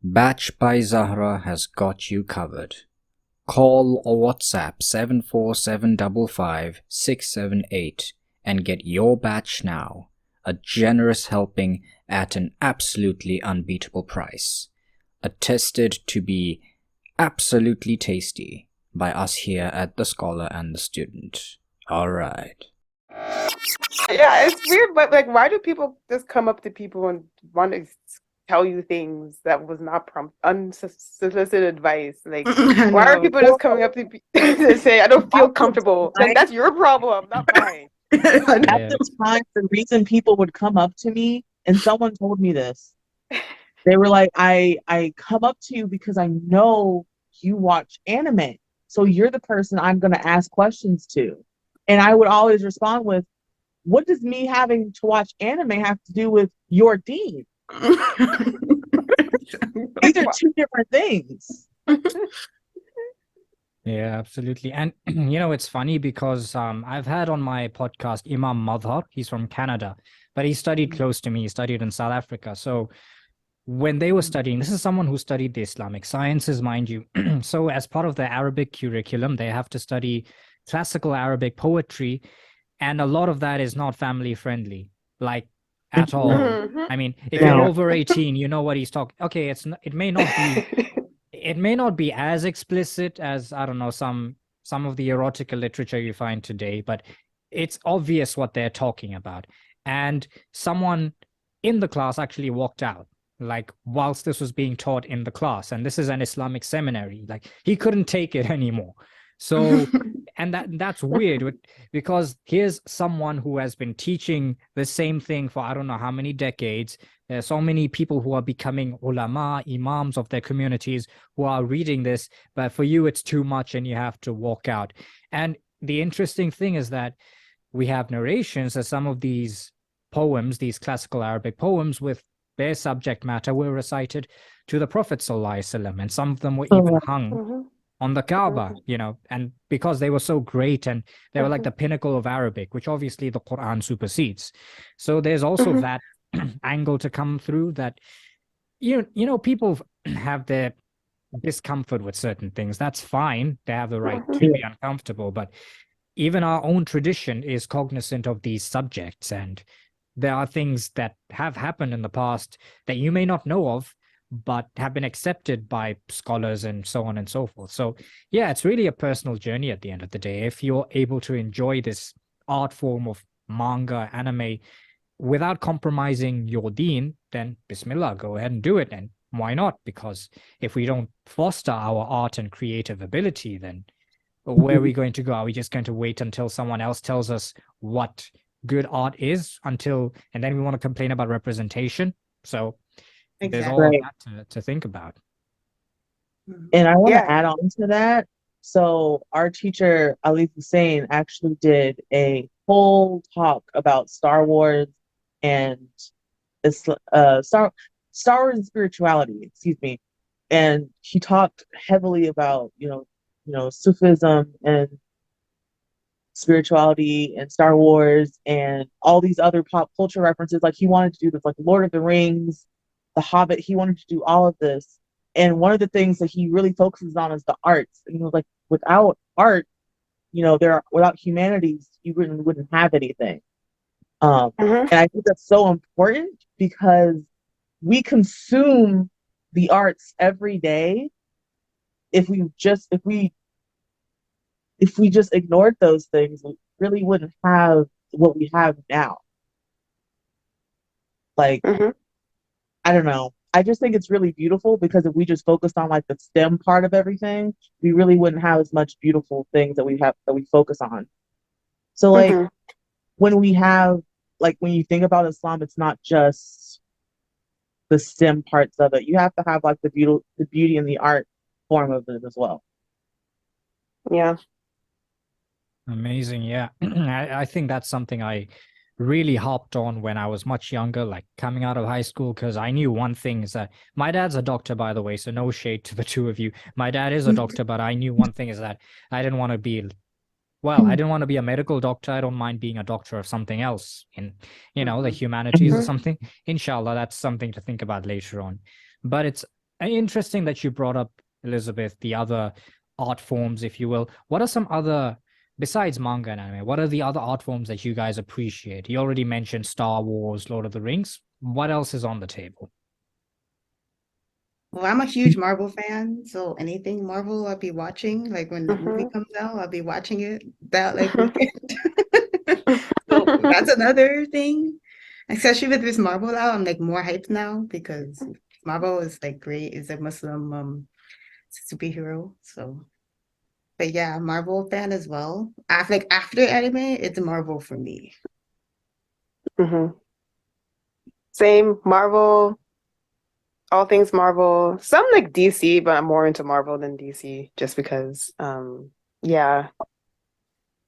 Batch by ZAHRA has got you covered. Call or WhatsApp 74755 and get your batch now. A generous helping at an absolutely unbeatable price. Attested to be absolutely tasty by us here at The Scholar and the Student. Alright. Yeah, it's weird, but like, why do people just come up to people and want to tell you things that was not unsolicited advice? Like, I why are know. people just coming up to to say, I don't feel comfortable? Like, that's your problem, not mine. I know. At yeah. the time, the reason people would come up to me, and someone told me this, they were like, I come up to you because I know you watch anime. So you're the person I'm going to ask questions to. And I would always respond with, what does me having to watch anime have to do with your Deen? These are two different things. Yeah, absolutely. And it's funny because I've had on my podcast Imam Madhar. He's from Canada, but he studied close to me. He studied in South Africa. So when they were studying, this is someone who studied the Islamic sciences, mind you. So as part of the Arabic curriculum, they have to study classical Arabic poetry, and a lot of that is not family friendly, like at all. Mhm. I mean, if Yeah. you're over 18, you know what he's talking. Okay, it may not be it may not be as explicit as, I don't know, some of the erotica literature you find today, but it's obvious what they're talking about. And someone in the class actually walked out, like whilst this was being taught in the class, and this is an Islamic seminary, like he couldn't take it anymore. So and that's weird, because here's someone who has been teaching the same thing for I don't know how many decades. There's so many people who are becoming ulama, imams of their communities, who are reading this, but for you it's too much and you have to walk out. And the interesting thing is that we have narrations that some of these poems, these classical Arabic poems with their subject matter, were recited to the Prophet ﷺ, and some of them were even hung Mhm. on the Kaaba, and because they were so great and they were like the pinnacle of Arabic, which obviously the Quran supersedes. So there's also that angle to come through, that people have their discomfort with certain things. That's fine. They have the right to be uncomfortable, but even our own tradition is cognizant of these subjects, and there are things that have happened in the past that you may not know of, but have been accepted by scholars and so on and so forth. So yeah, it's really a personal journey at the end of the day. If you're able to enjoy this art form of manga, anime, without compromising your deen, then Bismillah, go ahead and do it. And why not? Because if we don't foster our art and creative ability, then where are we going to go? Are we just going to wait until someone else tells us what good art is, and then we want to complain about representation? So there's all of that to think about. And I want Yeah. to add on to that. So our teacher, Ali Hussein, actually did a whole talk about Star Wars and Star Wars and spirituality, excuse me. And he talked heavily about, Sufism and spirituality and Star Wars and all these other pop culture references. Like he wanted to do this, like Lord of the Rings, The Hobbit. He wanted to do all of this. And one of the things that he really focuses on is the arts. And he was like, without art, without humanities, you wouldn't have anything. And I think that's so important because we consume the arts every day. If we just ignored those things, we really wouldn't have what we have now. Like, I don't know. I just think it's really beautiful because if we just focused on like the STEM part of everything, we really wouldn't have as much beautiful things that we focus on. So like when we have like when you think about Islam, it's not just the STEM parts of it. You have to have like the beauty and the art form of it as well. Yeah. Amazing. Yeah. I think that's something I really hopped on when I was much younger, like coming out of high school, because I knew one thing is that my dad's a doctor, by the way, so no shade to the two of you. My dad is a doctor, but I knew one thing is that I didn't want to be, well, I didn't want to be a medical doctor. I don't mind being a doctor of something else in, the humanities or something. Inshallah, that's something to think about later on. But it's interesting that you brought up, Elizabeth, the other art forms, if you will. What are some other, besides manga and anime, what are the other art forms that you guys appreciate? You already mentioned Star Wars, Lord of the Rings. What else is on the table? Well, I'm a huge Marvel fan, so anything Marvel I'll be watching. Like when the movie comes out, I'll be watching it that like weekend. So that's another thing. Especially with this Marvel out, I'm like more hyped now because Marvel is like great. It's a Muslim superhero. So but yeah, Marvel fan as well. After anime, it's Marvel for me. Same, Marvel, all things Marvel. Some like DC, but I'm more into Marvel than DC just because yeah.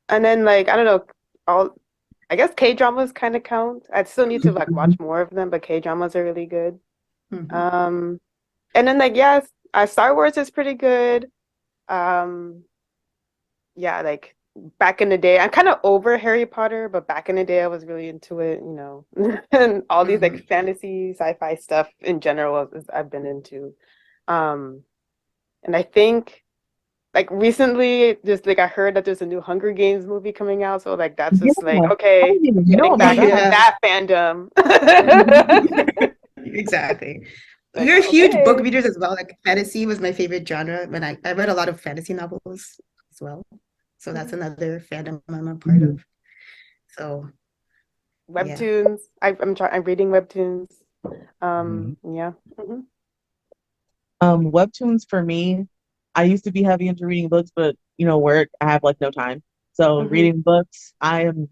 And then like I don't know, I guess K-dramas kind of count. I still need to like watch more of them, but K-dramas are really good. And then like yes, Star Wars is pretty good. Yeah, like back in the day, I'm kind of over Harry Potter, but back in the day, I was really into it, and all these like fantasy, sci-fi stuff in general I've been into. And I think like recently, just like I heard that there's a new Hunger Games movie coming out, so like that's just like okay, I didn't even know getting back about into that fandom. Exactly. Like, We're huge book okay. readers as well. Like fantasy was my favorite genre when I read a lot of fantasy novels as well. So that's another fandom I'm a part of. So Webtoons. I'm reading webtoons. Yeah. Webtoons for me, I used to be heavy into reading books, but work, I have like no time. So reading books, I am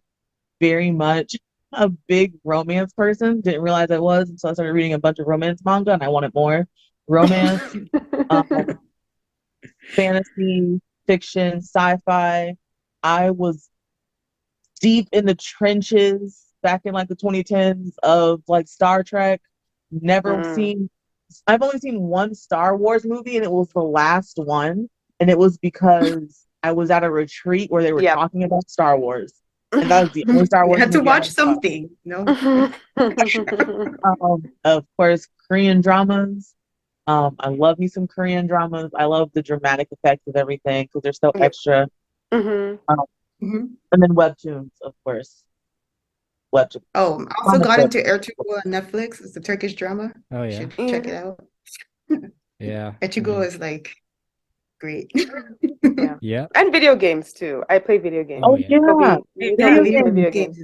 very much a big romance person. Didn't realize I was, and so I started reading a bunch of romance manga, and I wanted more romance, fantasy, fiction, sci-fi. I was deep in the trenches back in like the 2010s of like Star Trek. I've only seen one Star Wars movie, and it was the last one, and it was because I was at a retreat where they were talking about Star Wars. And that was the only Star Wars. You had to watch something, Of course, Korean dramas. I love me some Korean dramas. I love the dramatic effects of everything because they're so extra. And then webtoons, of course. Webtoons. Oh, I also got into Ertugrul on Netflix. It's a Turkish drama. Oh yeah, you should check it out. Yeah, Ertugrul is like great. Yeah, and video games too. I play video games. Oh yeah, Video games.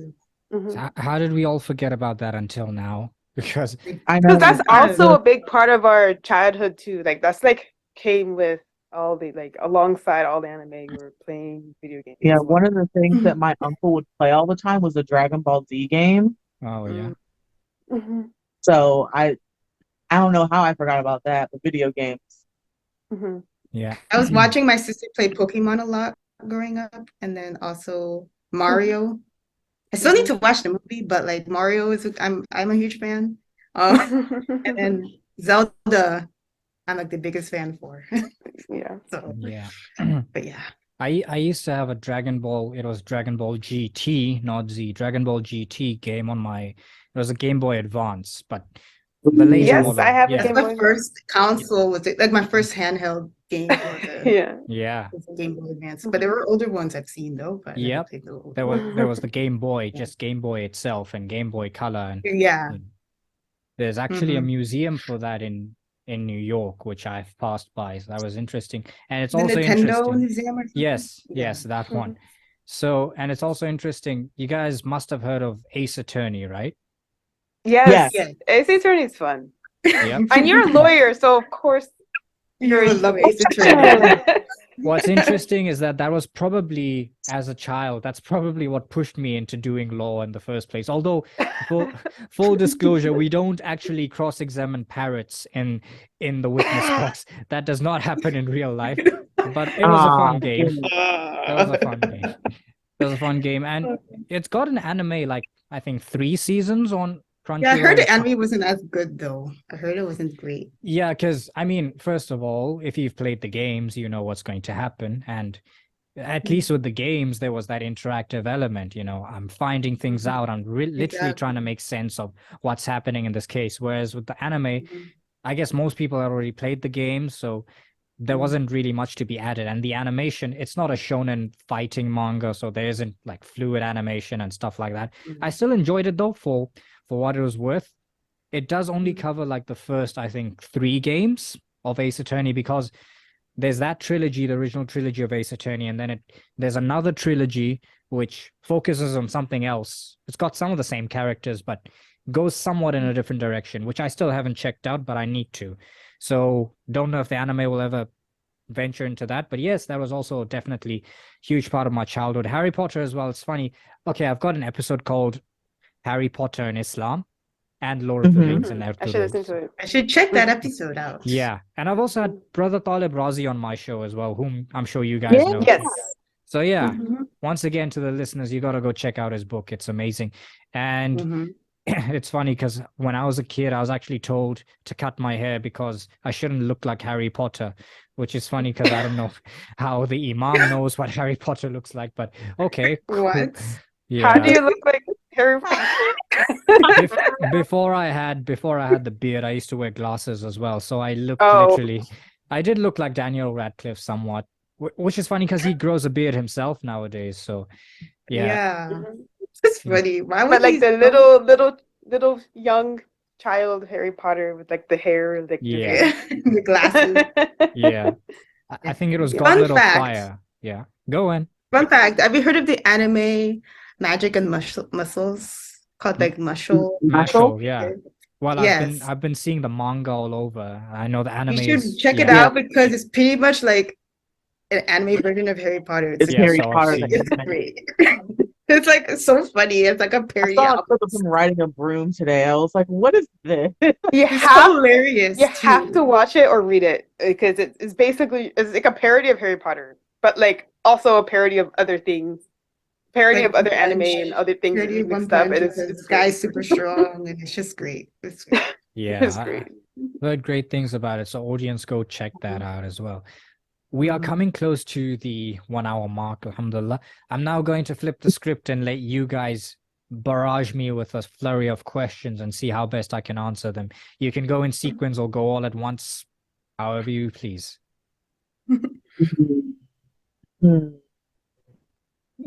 So how did we all forget about that until now? Because that's also a big part of our childhood too. Like that's like came with all the like alongside all the anime we were playing video games. Yeah, one of the things that my uncle would play all the time was the Dragon Ball Z game. Oh yeah. So I don't know how I forgot about that, but video games. Yeah. I was watching my sister play Pokemon a lot growing up, and then also Mario. I still need to watch the movie, but like Mario is I'm a huge fan. And then Zelda, I'm like the biggest fan for. So Yeah. But yeah. I used to have a Dragon Ball, it was Dragon Ball GT, not Z, Dragon Ball GT game on it was a Game Boy Advance, but the later model. I have a That's Game my Boy. first console was like my first handheld game. Yeah. Was a Game Boy Advance, but there were older ones I've seen though. But Yep. There was the Game Boy, just Game Boy itself, and Game Boy Color, and there's actually a museum for that in New York, which I've passed by. So that was interesting, and it's also Nintendo interesting. Museum or something? Yes, that one. So, and it's also interesting. You guys must have heard of Ace Attorney, right? Yes. Ace Attorney is fun. Yep. And you're a lawyer, so of course you would love Ace Attorney. What's interesting is that was probably, as a child, that's probably what pushed me into doing law in the first place. Although, full disclosure, we don't actually cross-examine parrots in the witness box. That does not happen in real life. But it was a fun game. That was a fun game. It was a fun game, and it's got an anime, like I think 3 seasons on Crunchyroll. Yeah, I heard the anime wasn't as good though. I heard it wasn't great. Yeah, because I mean, first of all, if you've played the games, you know what's going to happen. And at least with the games, there was that interactive element. I'm finding things out. I'm literally trying to make sense of what's happening in this case. Whereas with the anime, I guess most people have already played the game, so there wasn't really much to be added. And the animation, it's not a shonen fighting manga, so there isn't like fluid animation and stuff like that. I still enjoyed it though, for what it was worth. It does only cover like the first, I think, 3 games of Ace Attorney, because there's that trilogy, the original trilogy of Ace Attorney, and then there's another trilogy which focuses on something else. It's got some of the same characters, but goes somewhat in a different direction, which I still haven't checked out, but I need to. So don't know if the anime will ever venture into that. But yes, that was also definitely a huge part of my childhood. Harry Potter as well. It's funny. Okay, I've got an episode called Harry Potter in Islam and Lord of the Rings in I should listen to it. I should check that episode out. Yeah. And I've also had Brother Thalib Razi on my show as well, whom I'm sure you guys know. Yes. So yeah, once again, to the listeners, you got to go check out his book. It's amazing. And it's funny because when I was a kid, I was actually told to cut my hair because I shouldn't look like Harry Potter, which is funny because I don't know how the Imam knows what Harry Potter looks like, but okay. What? Yeah. How do you look like Harry Potter? Before I had the beard, I used to wear glasses as well. So I looked I did look like Daniel Radcliffe somewhat, which is funny because he grows a beard himself nowadays. So yeah. It's funny. Why would But like the little young child Harry Potter with like the hair, like the glasses. Yeah. I think it was Goblet of Fire. Yeah. Go on. Fun fact, have you heard of the anime Magic and Muscles called like Mashal, yeah. Well, I've been seeing the manga all over. I know the anime. You should check it out because it's pretty much like an anime version of Harry Potter. It's Harry Potter. It's great. It's like so funny. It's like a parody. I saw a clip of him riding a broom today. I was like, "What is this?" Hilarious. You have to watch it or read it because it's basically like a parody of Harry Potter, but like also a parody of other things, of other anime and other things and stuff. And this guy's super strong, and it's just great. It's great. Yeah, it's great. Heard great things about it. So audience, go check that out as well. We are coming close to the 1 hour mark, alhamdulillah. I'm now going to flip the script and let you guys barrage me with a flurry of questions and see how best I can answer them. You can go in sequence or go all at once, however you please.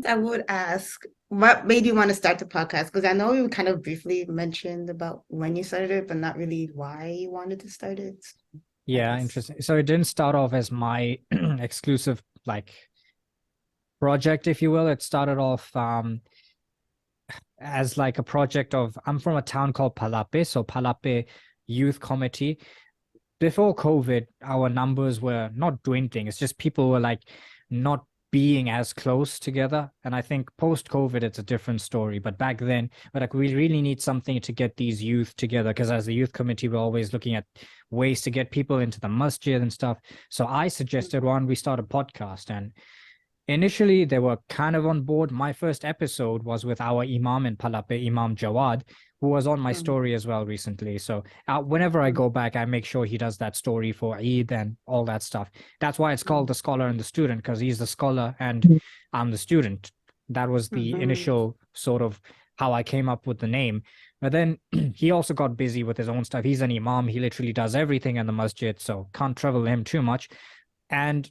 I would ask, what made you want to start the podcast? Because I know you kind of briefly mentioned about when you started it, but not really why you wanted to start it. Yeah, interesting. So it didn't start off as my exclusive like project, if you will. It started off as like a project of, I'm from a town called Palape, so Palape Youth Committee. Before COVID, our numbers were not dwindling. It's just people were like not being as close together. And I think post-COVID, it's a different story. But back then, we're like, we really need something to get these youth together, because as a youth committee, we're always looking at ways to get people into the masjid and stuff. So I suggested we start a podcast. And initially, they were kind of on board. My first episode was with our Imam in Palape, Imam Jawad, who was on my story as well recently. So whenever I go back, I make sure he does that story for Eid and all that stuff. That's why it's called The Scholar and the Student, because he's the scholar and I'm the student. That was the initial sort of how I came up with the name. But then he also got busy with his own stuff. He's an Imam. He literally does everything in the masjid, so can't trouble him too much. And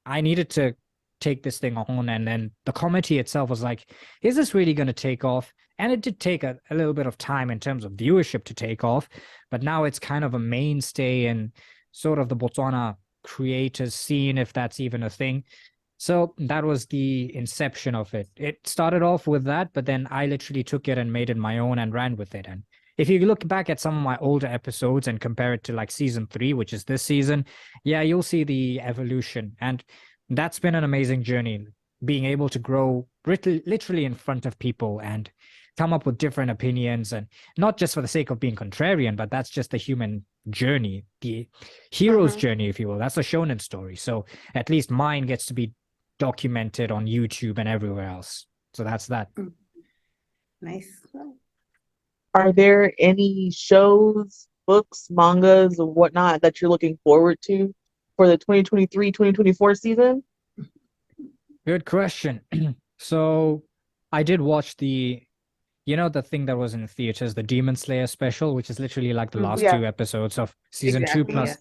I needed to take this thing on, and then the committee itself was like, is this really going to take off? And it did take a little bit of time in terms of viewership to take off, but now it's kind of a mainstay in sort of the Botswana creators scene, if that's even a thing. So that was the inception of it. It started off with that, but then I literally took it and made it my own and ran with it. And if you look back at some of my older episodes and compare it to like season 3, which is this season, yeah, you'll see the evolution. And that's been an amazing journey, being able to grow literally in front of people and come up with different opinions, and not just for the sake of being contrarian, but that's just the human journey, the hero's journey, if you will. That's a shonen story. So at least mine gets to be documented on YouTube and everywhere else. So that's that. Nice. Are there any shows, books, mangas, or whatnot that you're looking forward to for the 2023-2024 season? Good question. So I did watch the thing that was in theaters, the Demon Slayer special, which is literally like the last Yeah. 2 episodes of season 2 Exactly, plus.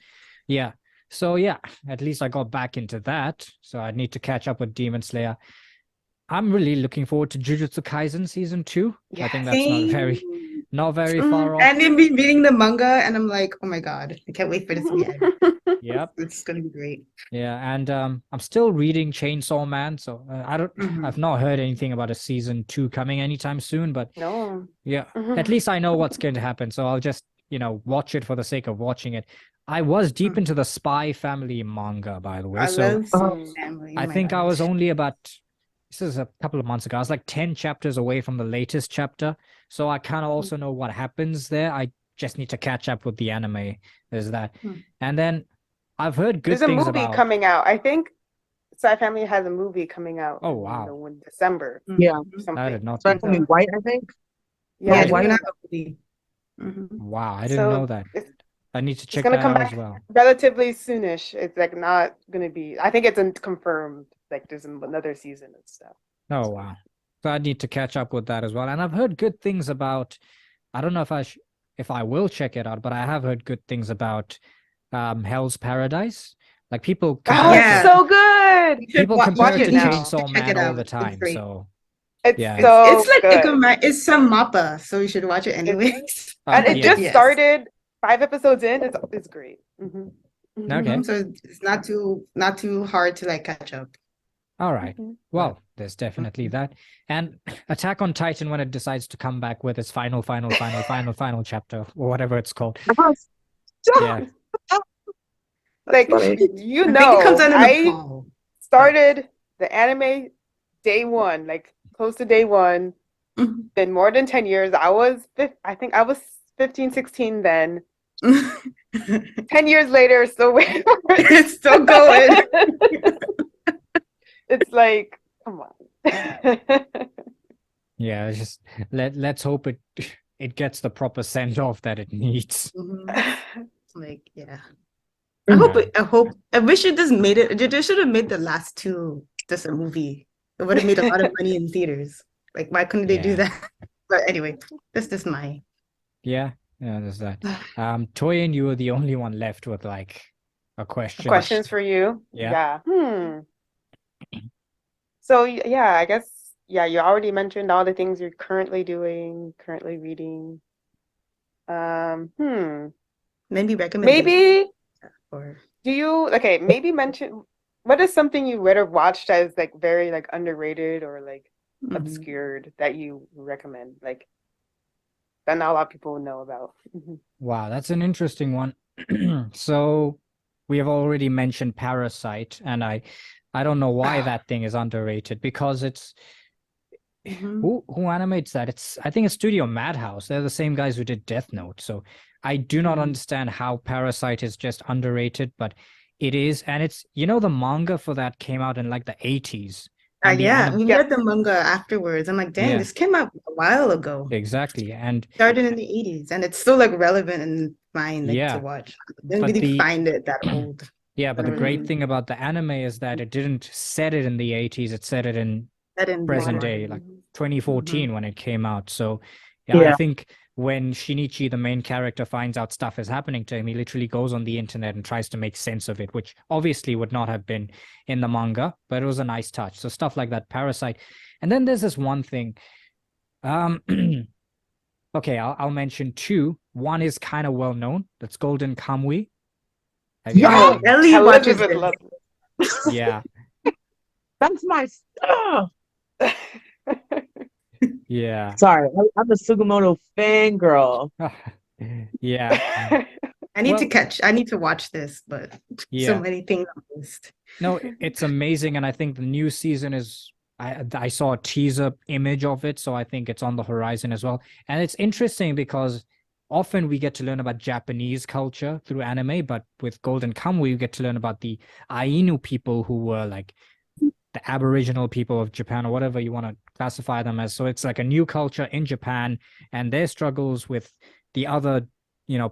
Yeah. So yeah, at least I got back into that. So I need to catch up with Demon Slayer. I'm really looking forward to Jujutsu Kaisen season 2. I think that's not very far off. And I've been reading the manga, and I'm like, oh my god, I can't wait for this to end. Yep. It's gonna be great. Yeah, and I'm still reading Chainsaw Man, so I've not heard anything about a season 2 coming anytime soon, but No. yeah, at least I know what's going to happen, so I'll just, watch it for the sake of watching it. I was deep into the Spy Family manga, by the way, I so love Spy Family. I think I was only about, this is a couple of months ago, I was like 10 chapters away from the latest chapter, so I kind of also know what happens there. I just need to catch up with the anime. There's that. And then I've heard good There's a things movie about... coming out. I think Spy Family has a movie coming out. Oh, wow. In December. Yeah. I did not It's know. White, I think. Yeah, why why not? not? Wow, I didn't know that. I need to check gonna that come out back as well. relatively soonish. It's like not gonna be. I think it's confirmed. Like there's another season and stuff. Oh, wow. So I need to catch up with that as well. And I've heard good things about, I don't know if I will check it out, but I have heard good things about Hell's Paradise. Like people compare it's Yeah. so good. people Watch compare it it to now. Chainsaw Check Man it all out. the It's time. great. So It's yeah. so It's like good. it's some mappa, so you should watch it anyways. And it yeah. just Yes. started 5 episodes in. It's great. Okay. So it's not too hard to like catch up. All right. Well, there's definitely that. And Attack on Titan, when it decides to come back with its final chapter, or whatever it's called. Yeah. Like I think it comes out in the I fall. started the anime day one, like close to day one. Been more than 10 years. I think I was 15, 16 then. 10 years later, still waiting for it. It's still going. It's like, come on. Yeah, it's just let's hope it gets the proper send off that it needs. Like, yeah. I wish it just made it. They should have made the last 2 just a movie. It would have made a lot of money in theaters. Like, why couldn't they do that? But anyway, that's just my. Yeah, there's that. Toyin, you were the only one left with like a question. Questions for you? Yeah. So yeah, I guess you already mentioned all the things you're currently doing, currently reading. Maybe recommend. Maybe or maybe mention what is something you read or watched that is like very like underrated or like obscured that you recommend, like that not a lot of people know about. Wow, that's an interesting one. So we have already mentioned Parasite, and I don't know why that thing is underrated, because it's who animates that? I think it's Studio Madhouse. They're the same guys who did Death Note. So I do not understand how Parasite is just underrated, but it is. And it's, the manga for that came out in like the 80s. we read the manga afterwards. I'm like, dang, this came out a while ago. Exactly. And started in the 80s, and it's still like relevant and fine to watch. I didn't really find it that old. Yeah, but the great thing about the anime is that it didn't set it in the 80s. It set it in present day, like 2014 when it came out. So I think when Shinichi, the main character, finds out stuff is happening to him, he literally goes on the internet and tries to make sense of it, which obviously would not have been in the manga, but it was a nice touch. So stuff like that, Parasite. And then there's this one thing. Okay, I'll mention 2. One is kind of well known. That's Golden Kamuy. Ellie watches it. Yeah. That's my stuff. Yeah. Sorry, I'm a Sugimoto fangirl. Yeah. I need to watch this, but so many things on the list. No, it's amazing, and I think the new season is. I saw a teaser image of it, so I think it's on the horizon as well. And it's interesting because often we get to learn about Japanese culture through anime, but with Golden Kamuy, we get to learn about the Ainu people who were like the Aboriginal people of Japan or whatever you want to classify them as. So it's like a new culture in Japan and their struggles with the other,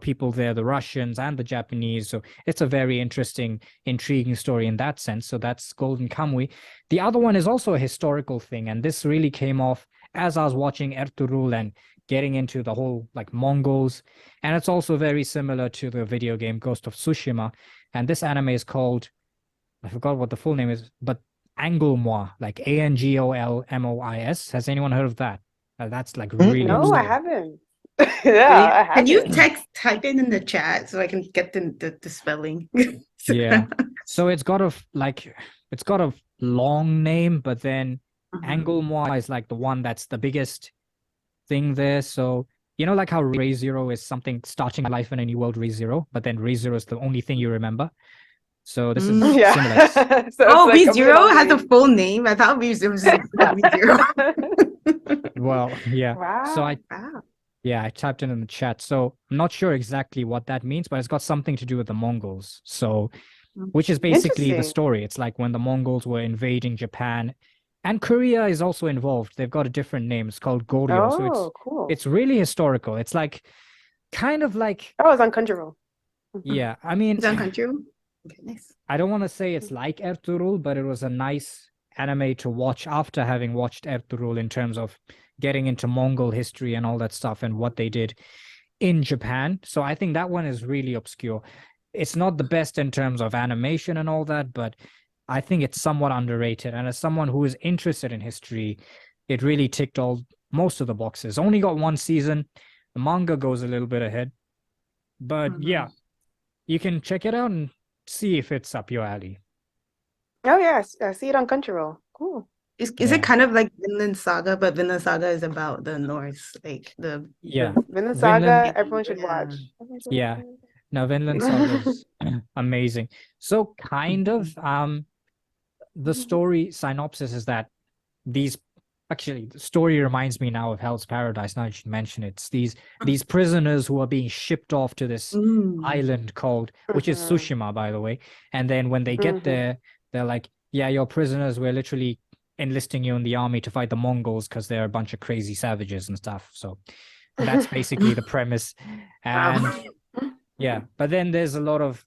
people there, the Russians and the Japanese. So it's a very interesting, intriguing story in that sense. So that's Golden Kamuy. The other one is also a historical thing, and this really came off as I was watching Ertugrul and getting into the whole like Mongols. And it's also very similar to the video game Ghost of Tsushima. And this anime is called, I forgot what the full name is, but Angolmois, like Angolmois. Has anyone heard of that? That's like really No, I obscure. haven't. Yeah, I Can you haven't. type it in the chat so I can get the spelling? Yeah. So it's got a long name, but then Angolmois is like the one that's the biggest thing there. So like how Ray Zero is something starting life in a new world, Ray Zero, but then Ray Zero is the only thing you remember. So this is similar. Yeah. So Oh, it's like a V0 middle has a name. full name. I thought V0 was just V0. Well, yeah. So Wow. I typed it in the chat. So I'm not sure exactly what that means, but it's got something to do with the Mongols. So, which is basically the Interesting. story. It's like when the Mongols were invading Japan, and Korea is also involved. They've got a different name. It's called Goryeo. So Oh, cool. it's really historical. It's like kind of like, Oh, it's on Crunchyroll. yeah. I mean, Is that country? Okay, nice. I don't want to say it's like Ertugrul, but it was a nice anime to watch after having watched Ertugrul in terms of getting into Mongol history and all that stuff and what they did in Japan. So I think that one is really obscure. It's not the best in terms of animation and all that, but I think it's somewhat underrated. And as someone who is interested in history, it really ticked most of the boxes. Only got one season. The manga goes a little bit ahead. But yeah, you can check it out and see if it's up your alley. Oh, yes. I see it on Crunchyroll. Cool. Is Yeah. it kind of like Vinland Saga, but Vinland Saga is about the North, like the Yeah. Vinland Saga, Vinland- everyone should watch. Yeah. Now, Vinland Saga is amazing. So kind of the story synopsis is that the story reminds me now of Hell's Paradise. Now you should mention it. It's these prisoners who are being shipped off to this island called, which is Tsushima, by the way. And then when they get there, they're like, yeah, you're prisoners. We're literally enlisting you in the army to fight the Mongols because they're a bunch of crazy savages and stuff. So that's basically the premise. And yeah, but then there's a lot of,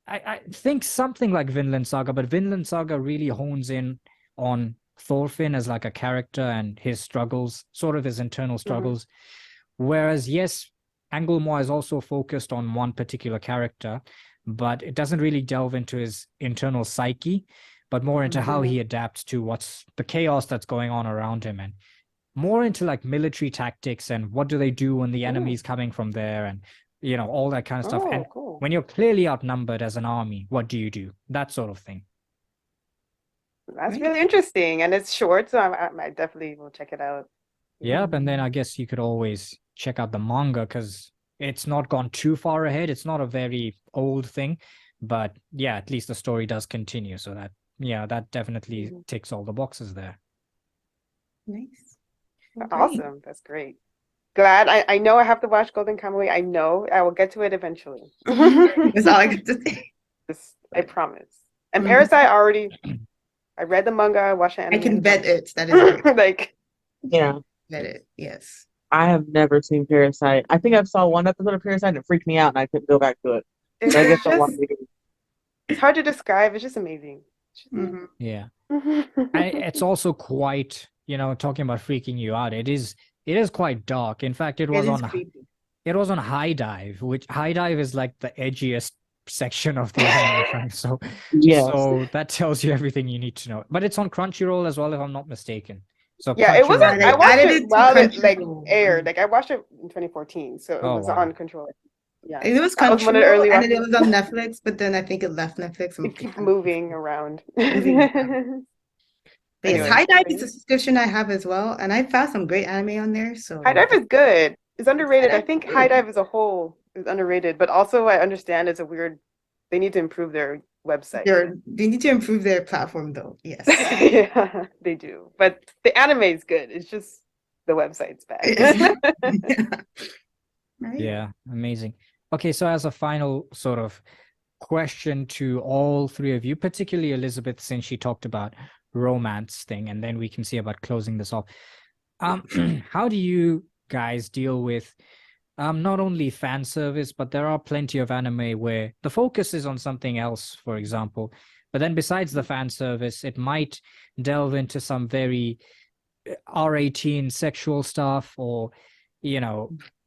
I think something like Vinland Saga, but Vinland Saga really hones in on Thorfinn as like a character and his struggles, sort of his internal struggles. Whereas, yes, Anglemoor is also focused on one particular character, but it doesn't really delve into his internal psyche, but more into how he adapts to what's the chaos that's going on around him, and more into like military tactics and what do they do when the enemy's coming from there, and all that kind of stuff. And Cool. when you're clearly outnumbered as an army, what do you do? That sort of thing. That's really interesting, and it's short, so I definitely will check it out. Yep, and then I guess you could always check out the manga because it's not gone too far ahead. It's not a very old thing, but yeah, at least the story does continue. So that definitely ticks all the boxes there. Nice. Awesome. That's great. Glad. I know I have to watch Golden Kamuy. I know I will get to it eventually. That's all I got to say. I promise. And Parasite I read the manga, I watched the anime. I can bet it. That is great. like, Yeah. Bet it. Yes. I have never seen Parasite. I think I saw one episode of Parasite and it freaked me out and I couldn't go back to it. it's, I guess it's hard to describe. It's just amazing. Yeah. It's also quite, talking about freaking you out. It is quite dark. In fact, it was on High Dive, which High Dive is like the edgiest section of the anime. So that tells you everything you need to know. But it's on Crunchyroll as well, if I'm not mistaken. So yeah, it wasn't. I watched it while it aired. Like I watched it in 2014, so it was on Crunchyroll. Yeah, it was Crunchyroll, one of the early and it was on Netflix, but then I think it left Netflix. It keeps moving around. Yes, High Dive is a subscription I have as well, and I found some great anime on there. So High Dive is good. It's underrated. I think High Dive as a whole is underrated, but also I understand it's a weird. They need to improve their website. They need to improve their platform though. Yes. Yeah, they do. But the anime is good. It's just the website's bad. Right. Yeah, amazing. Okay, so as a final sort of question to all three of you, particularly Elizabeth, since she talked about romance thing, and then we can see about closing this off. How do you guys deal with not only fan service, but there are plenty of anime where the focus is on something else, for example. But then besides the fan service, it might delve into some very R18 sexual stuff, or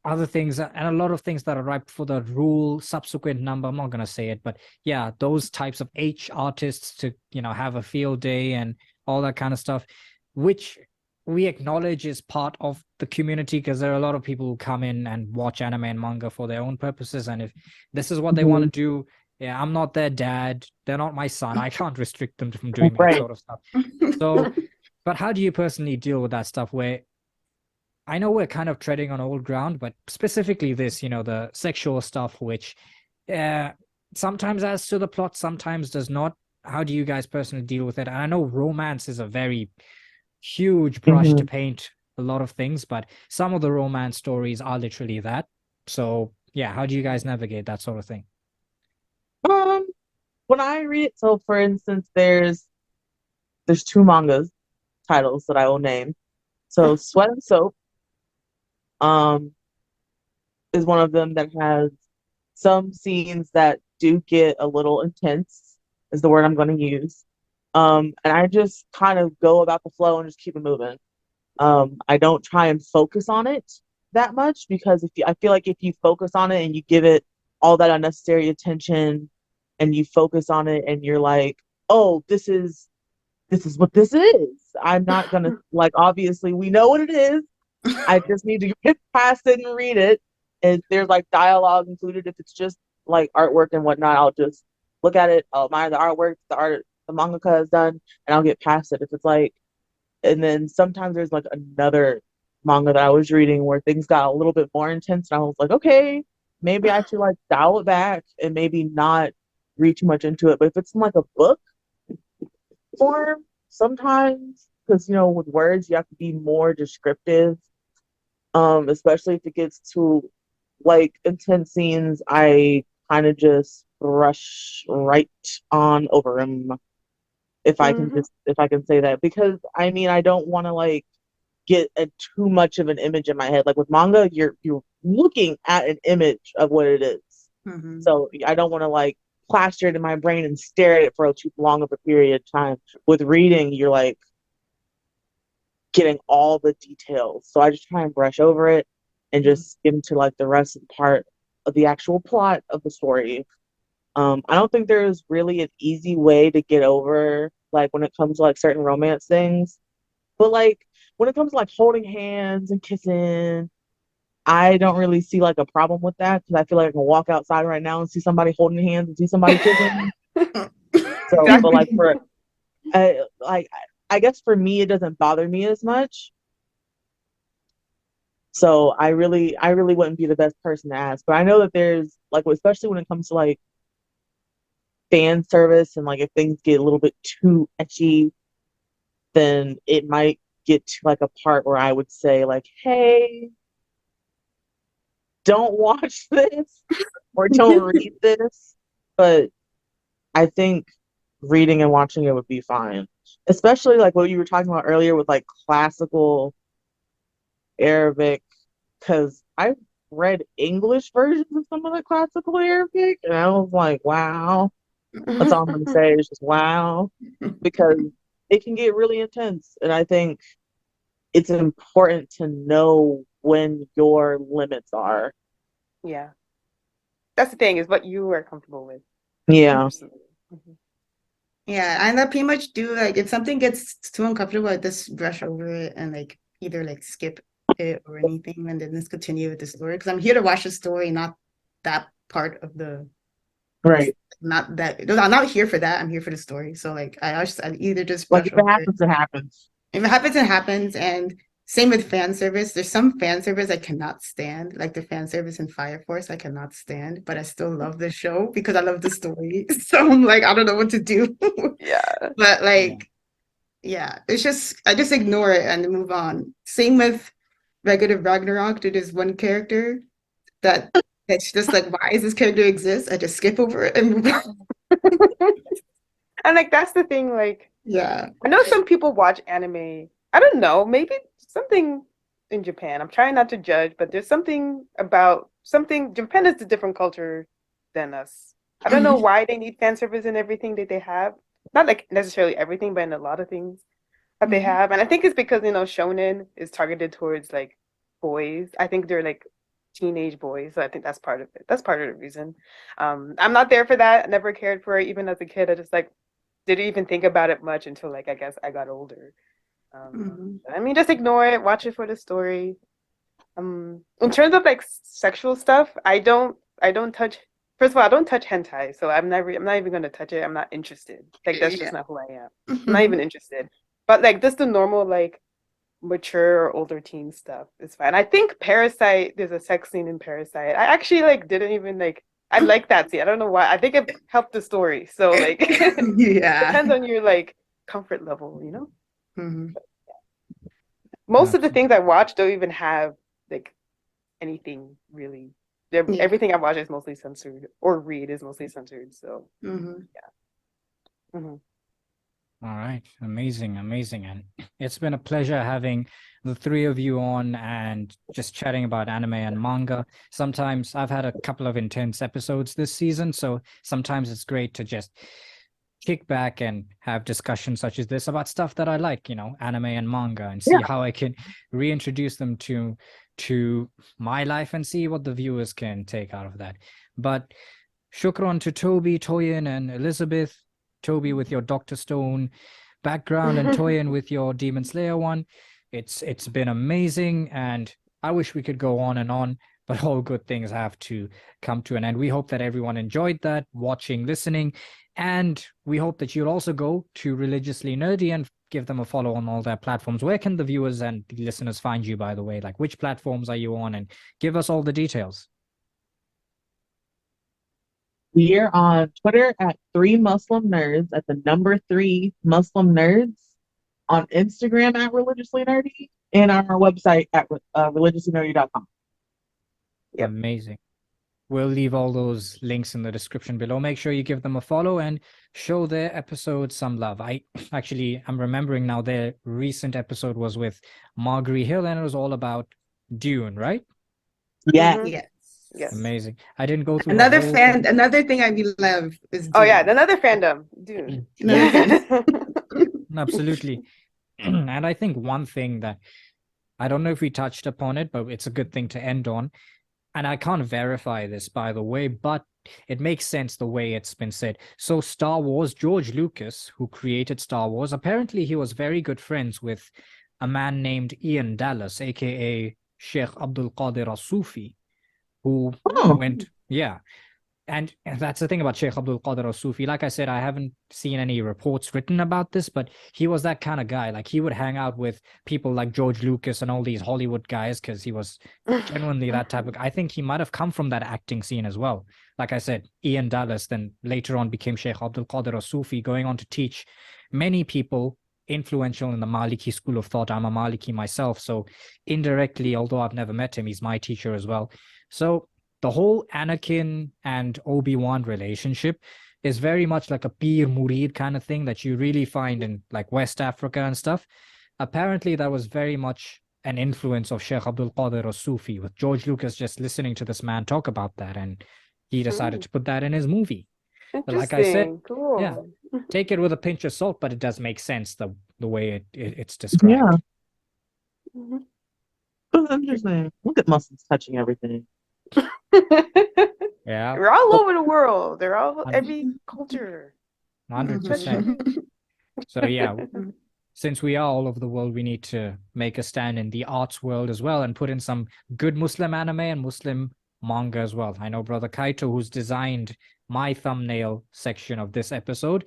other things, and a lot of things that are ripe for the rule subsequent number. I'm not going to say it, but yeah, those types of H artists to have a field day and all that kind of stuff, which we acknowledge is part of the community, because there are a lot of people who come in and watch anime and manga for their own purposes, and if this is what they want to do, yeah, I'm not their dad, they're not my son, I can't restrict them from doing that sort of stuff. So but how do you personally deal with that stuff, where I know we're kind of treading on old ground, but specifically this, the sexual stuff, which sometimes adds to the plot, sometimes does not. How do you guys personally deal with it? And I know romance is a very huge brush to paint a lot of things, but some of the romance stories are literally that. So yeah, how do you guys navigate that sort of thing? When I read, so for instance, there's two mangas titles that I will name. So Sweat and Soap is one of them that has some scenes that do get a little intense, is the word I'm going to use. And I just kind of go about the flow and just keep it moving. I don't try and focus on it that much, because I feel like if you focus on it and you give it all that unnecessary attention and you focus on it and you're like, oh, this is what this is. I'm not gonna obviously we know what it is. I just need to get past it and read it. And there's dialogue included. If it's just artwork and whatnot, I'll just look at it. I'll admire the artwork, the mangaka has done, and I'll get past it. If it's and then sometimes there's another manga that I was reading where things got a little bit more intense, and I was like, okay, maybe I should dial it back and maybe not read too much into it. But if it's in a book form, sometimes, because with words you have to be more descriptive, especially if it gets to intense scenes, I kind of just brush right on over them, if I can say that, because I don't want to get too much of an image in my head. With manga, you're looking at an image of what it is. So I don't want to plaster it in my brain and stare at it for too long of a period of time. With reading, you're getting all the details. So I just try and brush over it and just skim to the rest of the part of the actual plot of the story. I don't think there's really an easy way to get over when it comes to certain romance things. But when it comes to holding hands and kissing, I don't really see a problem with that, because I feel like I can walk outside right now and see somebody holding hands and see somebody kissing. So, but for I guess for me, it doesn't bother me as much. So I really wouldn't be the best person to ask. But I know that there's especially when it comes to fan service, and if things get a little bit too ecchi, then it might get to a part where I would say hey, don't watch this or don't read this. But I think reading and watching it would be fine, especially what you were talking about earlier with classical Arabic, because I've read English versions of some of the classical Arabic, and I was like, wow. That's all I'm gonna say is just wow, because it can get really intense, and I think it's important to know when your limits are. Yeah, that's the thing, is what you are comfortable with. Yeah. Yeah, and I pretty much do if something gets too uncomfortable, I just brush over it and either skip it or anything, and then just continue with the story, because I'm here to watch the story, not that part of the right. Not that I'm not here for that. I'm here for the story. So I either just if it happens, it happens. If it happens, it happens, and Same with fan service. There's some fan service I cannot stand, like the fan service in Fire Force. I cannot stand, but I still love the show because I love the story. So I'm like, I don't know what to do. Yeah. But like, yeah, it's just I just ignore it and move on. Same with regular Ragnarok. There's one character that it's just like, why does this character exist? I just skip over it and move on. And like that's the thing, like Yeah. I know some people watch anime. I don't know, maybe something in Japan. I'm trying not to judge, but there's something about something Japan is a different culture than us. I don't know why they need fan service in everything that they have. Not like necessarily everything, but in a lot of things that they have. And I think it's because, Shounen is targeted towards like boys. I think they're like teenage boys. So I think that's part of it. That's part of the reason. I'm not there for that. I never cared for it. Even as a kid, I just like didn't even think about it much until like I guess I got older. I mean, just ignore it. Watch it for the story. In terms of like sexual stuff, I don't touch. First of all, I don't touch hentai, so I'm not even gonna touch it. I'm not interested. Like that's just not who I am. I'm not even interested. But like just the normal like mature or older teen stuff is fine. I think Parasite. There's a sex scene in Parasite. I actually like didn't even like. I like that scene. I don't know why. I think it helped the story. So like, Yeah. depends on your like comfort level, you know. Mhm. Most of the things I watch don't even have like anything really. Yeah. Everything I watch is mostly censored or read is mostly censored. So Mhm. All right, amazing, amazing. And it's been a pleasure having the three of you on and just chatting about anime and manga. Sometimes I've had a couple of intense episodes this season, so sometimes it's great to just kick back and have discussions such as this about stuff that I like, anime and manga, and see how I can reintroduce them to my life and see what the viewers can take out of that. But shukran to Tobi, Toyin, and Elizabeth. Tobi with your Dr. Stone background and Toyin with your Demon Slayer one. It's been amazing, and I wish we could go on and on, but all good things have to come to an end. We hope that everyone enjoyed that, watching, listening, and we hope that you'll also go to Religiously Nerdy and give them a follow on all their platforms. Where can the viewers and the listeners find you, by the way? Like, which platforms are you on? And give us all the details. We're on Twitter at 3 Muslim Nerds, at the number 3 Muslim Nerds, on Instagram at Religiously Nerdy, and on our website at religiouslynerdy.com. Yep. Amazing. We'll leave all those links in the description below. Make sure you give them a follow and show their episode some love. I'm remembering now their recent episode was with Marguerite Hill, and it was all about Dune, right? Yeah. Yes. Yes. Amazing. I didn't go through Another the whole fan. Another thing I love is. Oh yeah, Dune. another fandom, dude. Another thing. Absolutely. And I think one thing that I don't know if we touched upon it, but it's a good thing to end on. And I can't verify this, by the way, but it makes sense the way it's been said. So Star Wars, George Lucas, who created Star Wars, apparently he was very good friends with a man named Ian Dallas, aka Sheikh Abdul Qadir al-Sufi, who went, and that's the thing about Sheikh Abdul Qadir al-Sufi. Like I said, I haven't seen any reports written about this, but he was that kind of guy. Like, he would hang out with people like George Lucas and all these Hollywood guys because he was genuinely that type of guy. I think he might have come from that acting scene as well. Like I said, Ian Dallas then later on became Sheikh Abdul Qadir al-Sufi, going on to teach many people influential in the Maliki school of thought. I'm a Maliki myself, so indirectly, although I've never met him, he's my teacher as well. So the whole Anakin and Obi-Wan relationship is very much like a peer murid kind of thing that you really find in like West Africa and stuff. Apparently, that was very much an influence of Sheikh Abdul Qadir al-Sufi, with George Lucas just listening to this man talk about that, and he decided to put that in his movie. But like I said, cool. take it with a pinch of salt, but it does make sense the way it's described. Yeah. That's interesting. Look at Muslims touching everything. Yeah, We're all over the world. They're all every culture. 100%. So yeah, since we are all over the world, we need to make a stand in the arts world as well and put in some good Muslim anime and Muslim manga as well. I know Brother Kaito, who's designed my thumbnail section of this episode,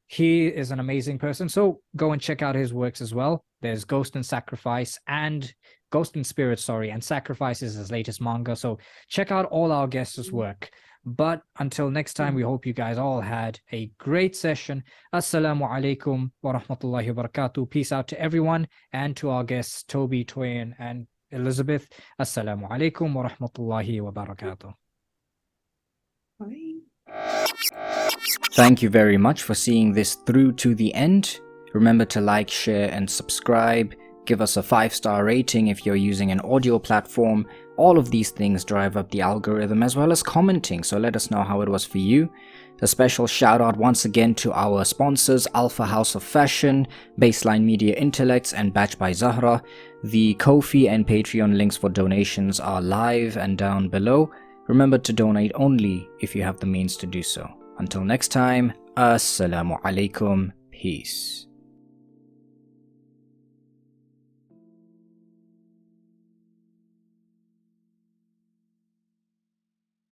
He is an amazing person. So go and check out his works as well. There's Ghost and Sacrifice and Ghost and Spirit, sorry, and Sacrifice is his latest manga. So check out all our guests' work. But until next time, we hope you guys all had a great session. Assalamu alaikum wa rahmatullahi wa barakatuh. Peace out to everyone and to our guests, Tobi, Toyin, and Elizabeth. Assalamu alaikum wa rahmatullahi wa barakatuh. Thank you very much for seeing this through to the end. Remember to like, share, and subscribe. Give us a 5-star rating if you're using an audio platform. All of these things drive up the algorithm, as well as commenting, so let us know how it was for you. A special shout out once again to our sponsors, Alpha House of Fashion, Baseline Media Intellects, and Batch by ZAHRA. The Ko-fi and Patreon links for donations are live and down below. Remember to donate only if you have the means to do so. Until next time, Assalamu alaikum, peace.